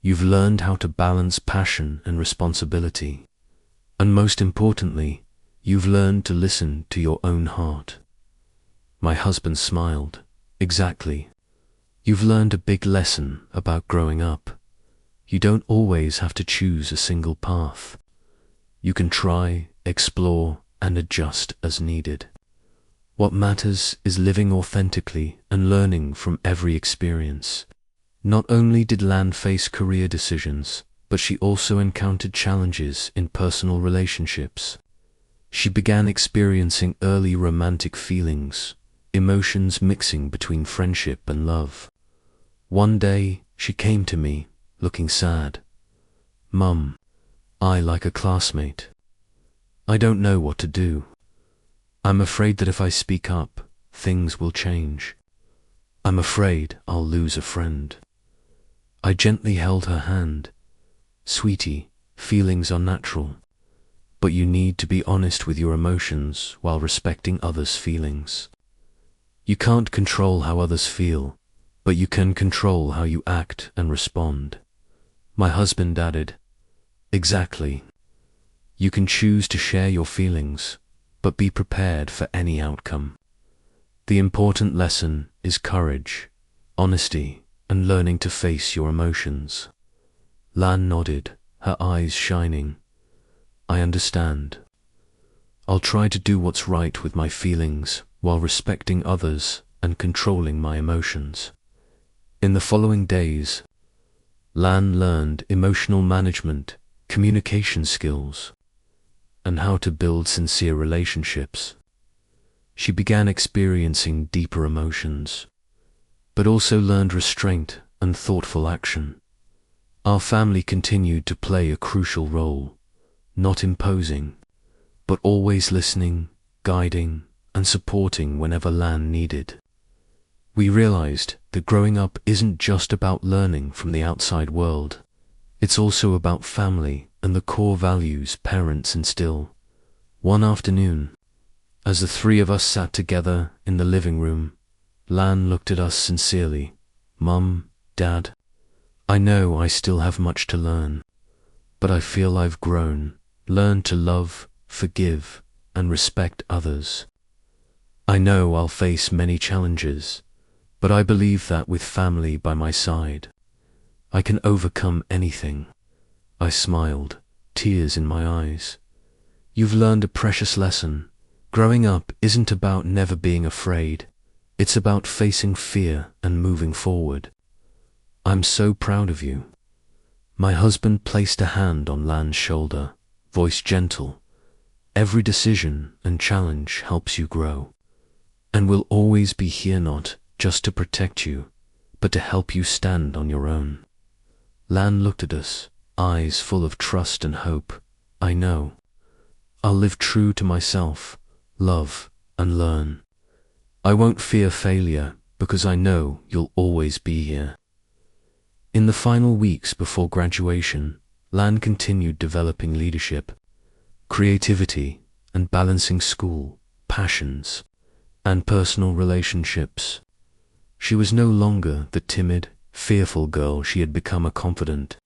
You've learned how to balance passion and responsibility. And most importantly, you've learned to listen to your own heart." My husband smiled. "Exactly. You've learned a big lesson about growing up. You don't always have to choose a single path. You can try, explore, and adjust as needed. What matters is living authentically and learning from every experience." Not only did Lan face career decisions, but she also encountered challenges in personal relationships. She began experiencing early romantic feelings, emotions mixing between friendship and love. One day, she came to me, looking sad. "Mum, I like a classmate. I don't know what to do. I'm afraid that if I speak up, things will change. I'm afraid I'll lose a friend." I gently held her hand. "Sweetie, feelings are natural, but you need to be honest with your emotions while respecting others' feelings. You can't control how others feel, but you can control how you act and respond." My husband added, "Exactly. You can choose to share your feelings, but be prepared for any outcome. The important lesson is courage, honesty, and learning to face your emotions." Lan nodded, her eyes shining. "I understand. I'll try to do what's right with my feelings while respecting others and controlling my emotions." In the following days, Lan learned emotional management, communication skills, and how to build sincere relationships. She began experiencing deeper emotions, but also learned restraint and thoughtful action. Our family continued to play a crucial role, not imposing, but always listening, guiding, and supporting whenever Lan needed. We realized that growing up isn't just about learning from the outside world. It's also about family and the core values parents instill. One afternoon, as the three of us sat together in the living room, Lan looked at us sincerely. "Mum, Dad, I know I still have much to learn, but I feel I've grown, learned to love, forgive, and respect others. I know I'll face many challenges, but I believe that with family by my side, I can overcome anything." I smiled, tears in my eyes. "You've learned a precious lesson. Growing up isn't about never being afraid. It's about facing fear and moving forward. I'm so proud of you." My husband placed a hand on Lan's shoulder, voice gentle. "Every decision and challenge helps you grow, and we'll always be here not just to protect you, but to help you stand on your own." Lan looked at us, eyes full of trust and hope. "I know. I'll live true to myself, love, and learn. I won't fear failure because I know you'll always be here." In the final weeks before graduation, Lan continued developing leadership, creativity, and balancing school, passions, and personal relationships. She was no longer the timid, fearful girl she had become, a confident,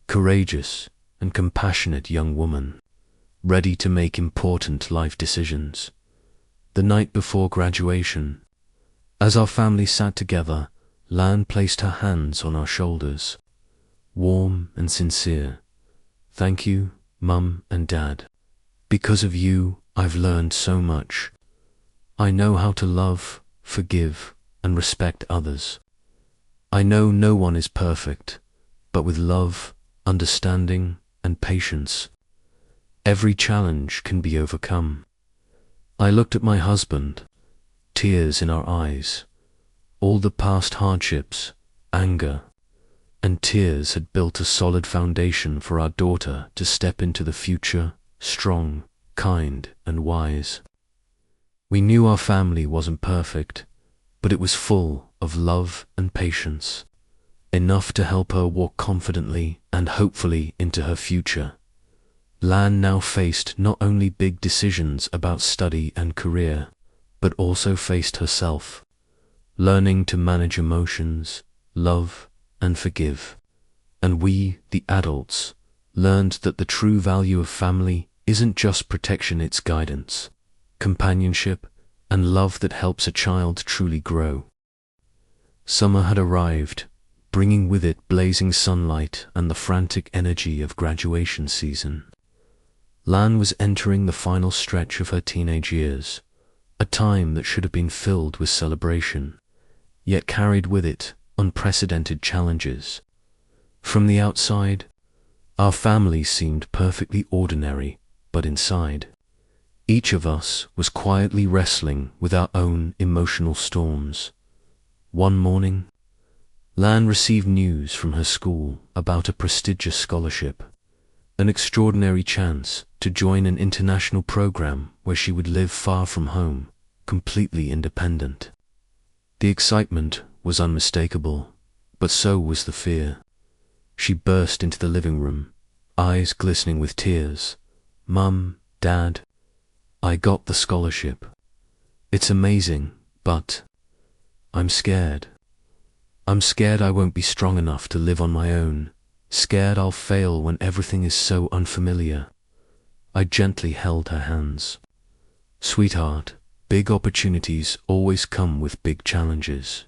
courageous, and compassionate young woman, ready to make important life decisions. The night before graduation, as our family sat together, Lan placed her hands on our shoulders, warm and sincere. "Thank you, Mum and Dad. Because of you, I've learned so much. I know how to love, forgive, and respect others. I know no one is perfect, but with love, understanding, and patience, every challenge can be overcome." I looked at my husband, tears in our eyes. All the past hardships, anger, and tears had built a solid foundation for our daughter to step into the future, strong, kind, and wise. We knew our family wasn't perfect, but it was full of love and patience, enough to help her walk confidently and hopefully into her future. Lan now faced not only big decisions about study and career, but also faced herself, learning to manage emotions, love, and forgive. And we, the adults, learned that the true value of family isn't just protection, it's guidance, companionship, and love that helps a child truly grow. Summer had arrived, bringing with it blazing sunlight and the frantic energy of graduation season. Lan was entering the final stretch of her teenage years, a time that should have been filled with celebration, yet carried with it unprecedented challenges. From the outside, our family seemed perfectly ordinary, but inside, each of us was quietly wrestling with our own emotional storms. One morning, Lan received news from her school about a prestigious scholarship, an extraordinary chance to join an international program where she would live far from home, completely independent. The excitement was unmistakable, but so was the fear. She burst into the living room, eyes glistening with tears. "Mum, Dad, I got the scholarship. It's amazing, but I'm scared. I'm scared I won't be strong enough to live on my own, scared I'll fail when everything is so unfamiliar." I gently held her hands. "Sweetheart, big opportunities always come with big challenges.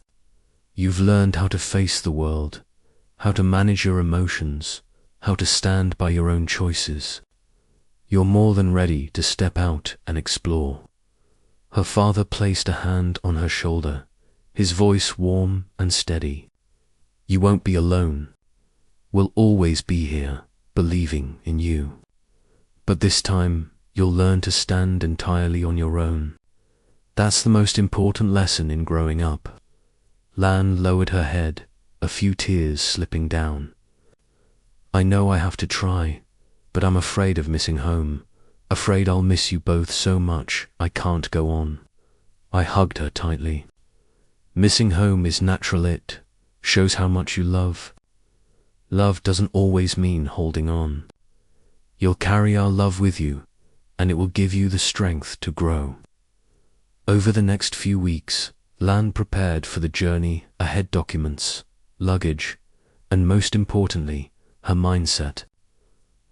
You've learned how to face the world, how to manage your emotions, how to stand by your own choices. You're more than ready to step out and explore." Her father placed a hand on her shoulder, his voice warm and steady. "You won't be alone. We'll always be here, believing in you. But this time, you'll learn to stand entirely on your own. That's the most important lesson in growing up." Lan lowered her head, a few tears slipping down. "I know I have to try, but I'm afraid of missing home, afraid I'll miss you both so much I can't go on." I hugged her tightly. "Missing home is natural. It shows how much you love. Love doesn't always mean holding on. You'll carry our love with you, and it will give you the strength to grow." Over the next few weeks, Lan prepared for the journey ahead: documents, luggage, and most importantly, her mindset.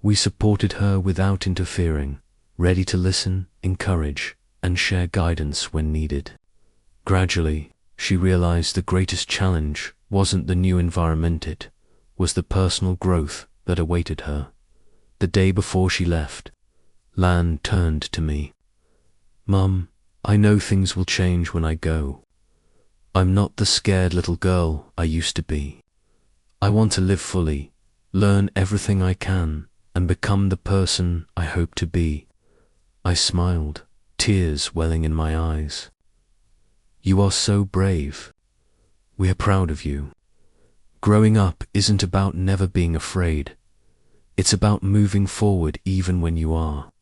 We supported her without interfering, ready to listen, encourage, and share guidance when needed. Gradually, she realized the greatest challenge wasn't the new environment, it was the personal growth that awaited her. The day before she left, Lan turned to me. "Mum, I know things will change when I go. I'm not the scared little girl I used to be. I want to live fully, learn everything I can, and become the person I hope to be." I smiled, tears welling in my eyes. "You are so brave. We are proud of you. Growing up isn't about never being afraid. It's about moving forward even when you are."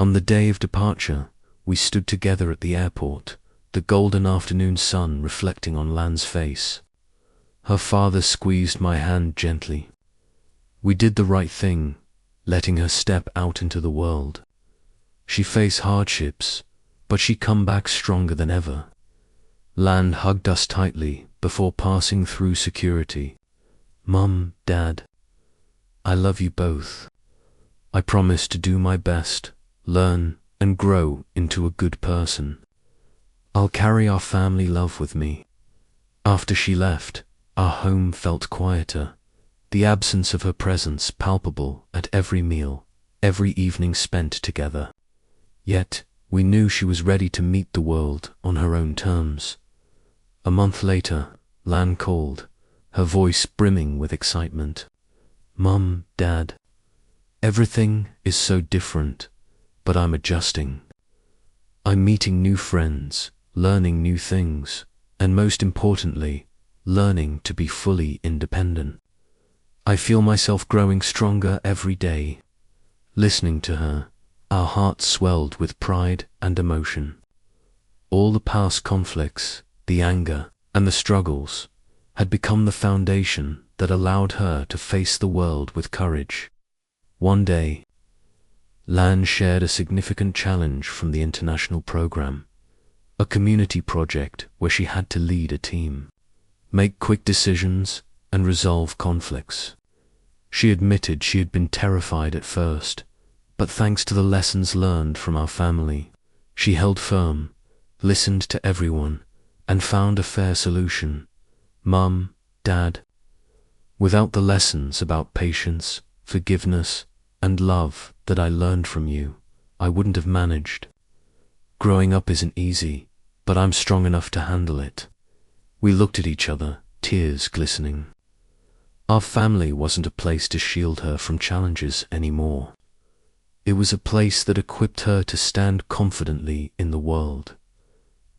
On the day of departure, we stood together at the airport, the golden afternoon sun reflecting on Lan's face. Her father squeezed my hand gently. We did the right thing, letting her step out into the world. She faced hardships, but she come back stronger than ever. Lan hugged us tightly before passing through security. "Mum, Dad, I love you both. I promise to do my best, learn, and grow into a good person. I'll carry our family love with me." After she left, our home felt quieter, the absence of her presence palpable at every meal, every evening spent together. Yet, we knew she was ready to meet the world on her own terms. A month later, Lan called, her voice brimming with excitement. "Mum, Dad, everything is so different, but I'm adjusting. I'm meeting new friends, learning new things, and most importantly, learning to be fully independent. I feel myself growing stronger every day." Listening to her, our hearts swelled with pride and emotion. All the past conflicts, the anger, and the struggles had become the foundation that allowed her to face the world with courage. One day, Lan shared a significant challenge from the international program, a community project where she had to lead a team, make quick decisions, and resolve conflicts. She admitted she had been terrified at first, but thanks to the lessons learned from our family, she held firm, listened to everyone, and found a fair solution. "Mum, Dad, without the lessons about patience, forgiveness, and love that I learned from you, I wouldn't have managed. Growing up isn't easy, but I'm strong enough to handle it." We looked at each other, tears glistening. Our family wasn't a place to shield her from challenges anymore. It was a place that equipped her to stand confidently in the world.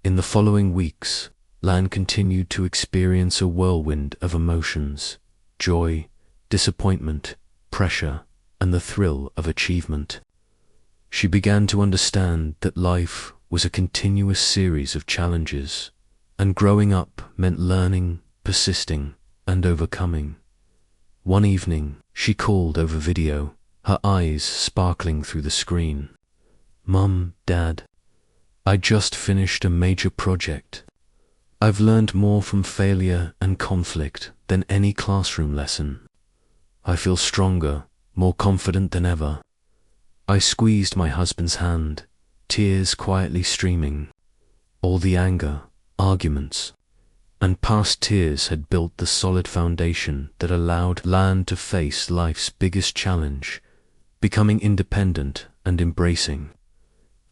In the following weeks, Lan continued to experience a whirlwind of emotions: joy, disappointment, pressure, and the thrill of achievement. She began to understand that life was a continuous series of challenges, and growing up meant learning, persisting, and overcoming. One evening, she called over video, her eyes sparkling through the screen. "Mum, Dad, I just finished a major project. I've learned more from failure and conflict than any classroom lesson. I feel stronger, more confident than ever." I squeezed my husband's hand, tears quietly streaming. All the anger, arguments, and past tears had built the solid foundation that allowed Lan to face life's biggest challenge, becoming independent and embracing.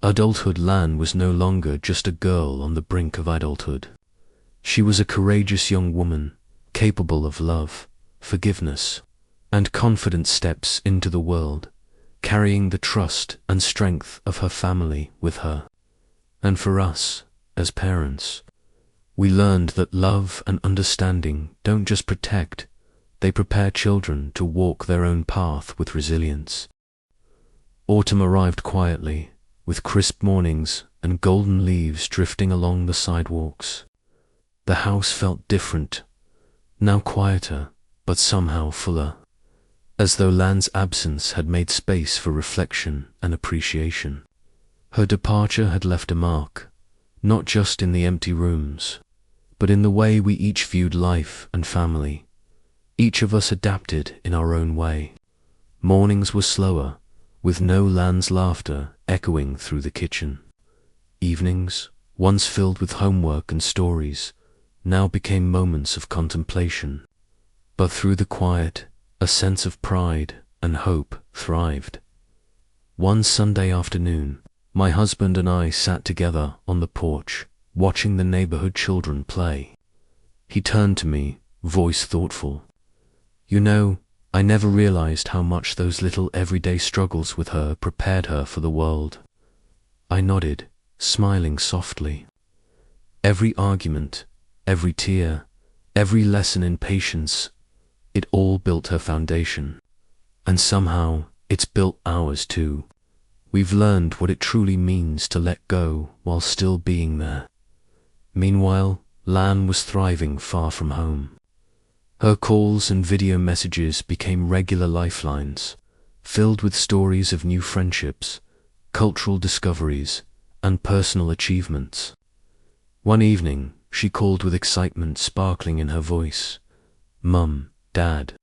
Adulthood Lan was no longer just a girl on the brink of adulthood. She was a courageous young woman, capable of love, forgiveness, and confident steps into the world, carrying the trust and strength of her family with her. And for us, as parents, we learned that love and understanding don't just protect, they prepare children to walk their own path with resilience. Autumn arrived quietly, with crisp mornings and golden leaves drifting along the sidewalks. The house felt different, now quieter, but somehow fuller, as though Lan's absence had made space for reflection and appreciation. Her departure had left a mark, not just in the empty rooms, but in the way we each viewed life and family. Each of us adapted in our own way. Mornings were slower, with no Lan's laughter echoing through the kitchen. Evenings, once filled with homework and stories, now became moments of contemplation. But through the quiet, a sense of pride and hope thrived. One Sunday afternoon, my husband and I sat together on the porch, watching the neighborhood children play. He turned to me, voice thoughtful. "You know, I never realized how much those little everyday struggles with her prepared her for the world." I nodded, smiling softly. Every argument, every tear, every lesson in patience, it all built her foundation. And somehow, it's built ours too. We've learned what it truly means to let go while still being there. Meanwhile, Lan was thriving far from home. Her calls and video messages became regular lifelines, filled with stories of new friendships, cultural discoveries, and personal achievements. One evening, she called with excitement sparkling in her voice. "Mum, Dad,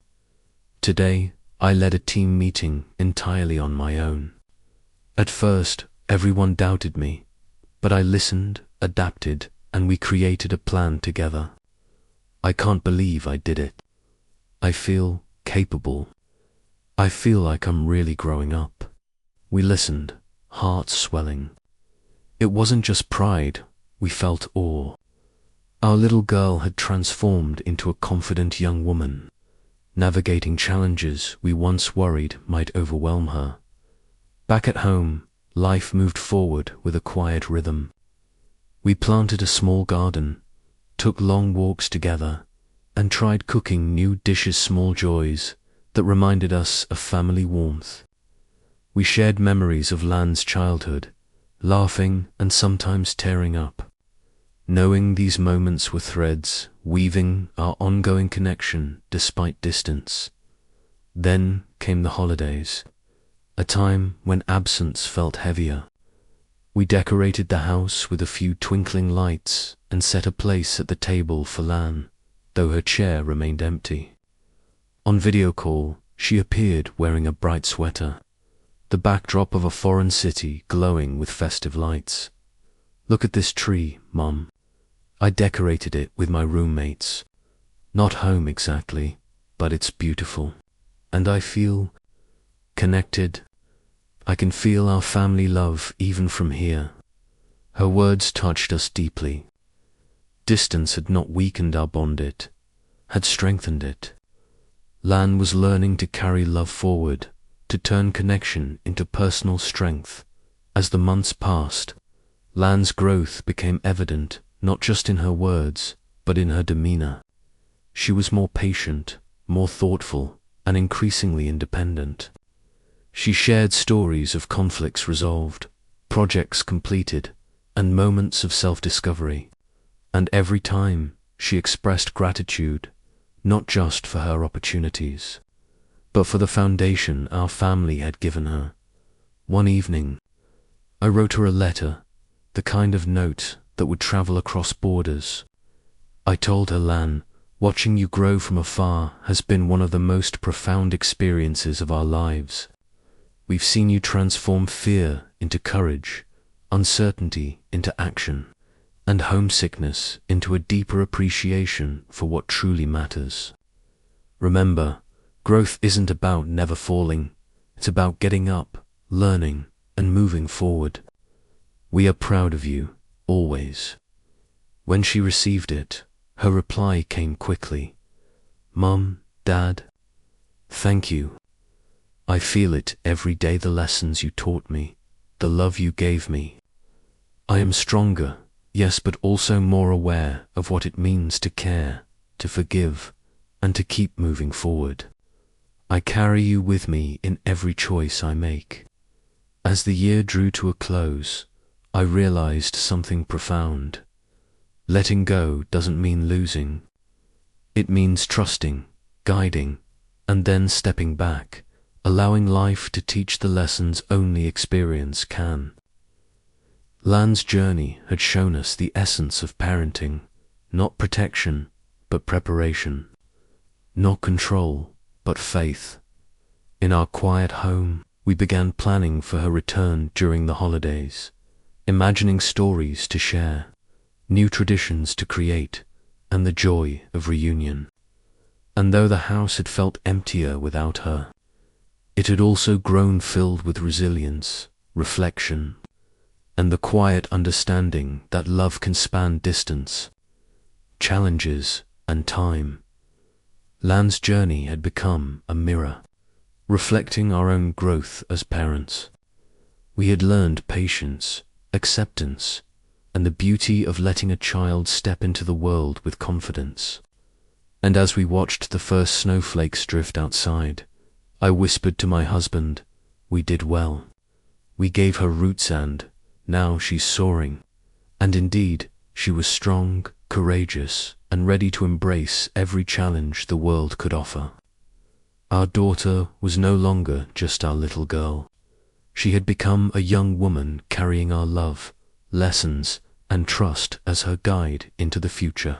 today I led a team meeting entirely on my own. At first, everyone doubted me, but I listened, adapted, and we created a plan together. I can't believe I did it. I feel capable. I feel like I'm really growing up." We listened, hearts swelling. It wasn't just pride, we felt awe. Our little girl had transformed into a confident young woman, navigating challenges we once worried might overwhelm her. Back at home, life moved forward with a quiet rhythm. We planted a small garden, took long walks together, and tried cooking new dishes, small joys that reminded us of family warmth. We shared memories of Lan's childhood, laughing and sometimes tearing up. Knowing these moments were threads weaving our ongoing connection despite distance. Then came the holidays, a time when absence felt heavier. We decorated the house with a few twinkling lights and set a place at the table for Lan, though her chair remained empty. On video call, she appeared wearing a bright sweater, the backdrop of a foreign city glowing with festive lights. "Look at this tree, Mum. I decorated it with my roommates. Not home exactly, but it's beautiful. And I feel connected. I can feel our family love even from here." Her words touched us deeply. Distance had not weakened our bond. had strengthened it. Lan was learning to carry love forward, to turn connection into personal strength. As the months passed, Lan's growth became evident not just in her words, but in her demeanor. She was more patient, more thoughtful, and increasingly independent. She shared stories of conflicts resolved, projects completed, and moments of self-discovery. And every time she expressed gratitude, not just for her opportunities, but for the foundation our family had given her. One evening, I wrote her a letter, the kind of note that would travel across borders. I told her, Lan, watching you grow from afar has been one of the most profound experiences of our lives. We've seen you transform fear into courage, uncertainty into action, and homesickness into a deeper appreciation for what truly matters. Remember, growth isn't about never falling. It's about getting up, learning, and moving forward. We are proud of you, always. When she received it, her reply came quickly. Mum, Dad, thank you. I feel it every day, the lessons you taught me, the love you gave me. I am stronger, yes, but also more aware of what it means to care, to forgive, and to keep moving forward. I carry you with me in every choice I make. As the year drew to a close, I realized something profound. Letting go doesn't mean losing. It means trusting, guiding, and then stepping back, allowing life to teach the lessons only experience can. Lan's journey had shown us the essence of parenting, not protection, but preparation, not control, but faith. In our quiet home, we began planning for her return during the holidays, imagining stories to share, new traditions to create, and the joy of reunion. And though the house had felt emptier without her, it had also grown filled with resilience, reflection, and the quiet understanding that love can span distance, challenges, and time. Lan's journey had become a mirror, reflecting our own growth as parents. We had learned patience, acceptance, and the beauty of letting a child step into the world with confidence. And as we watched the first snowflakes drift outside, I whispered to my husband, we did well. We gave her roots and now she's soaring. And indeed, she was strong, courageous, and ready to embrace every challenge the world could offer. Our daughter was no longer just our little girl. She had become a young woman carrying our love, lessons, and trust as her guide into the future.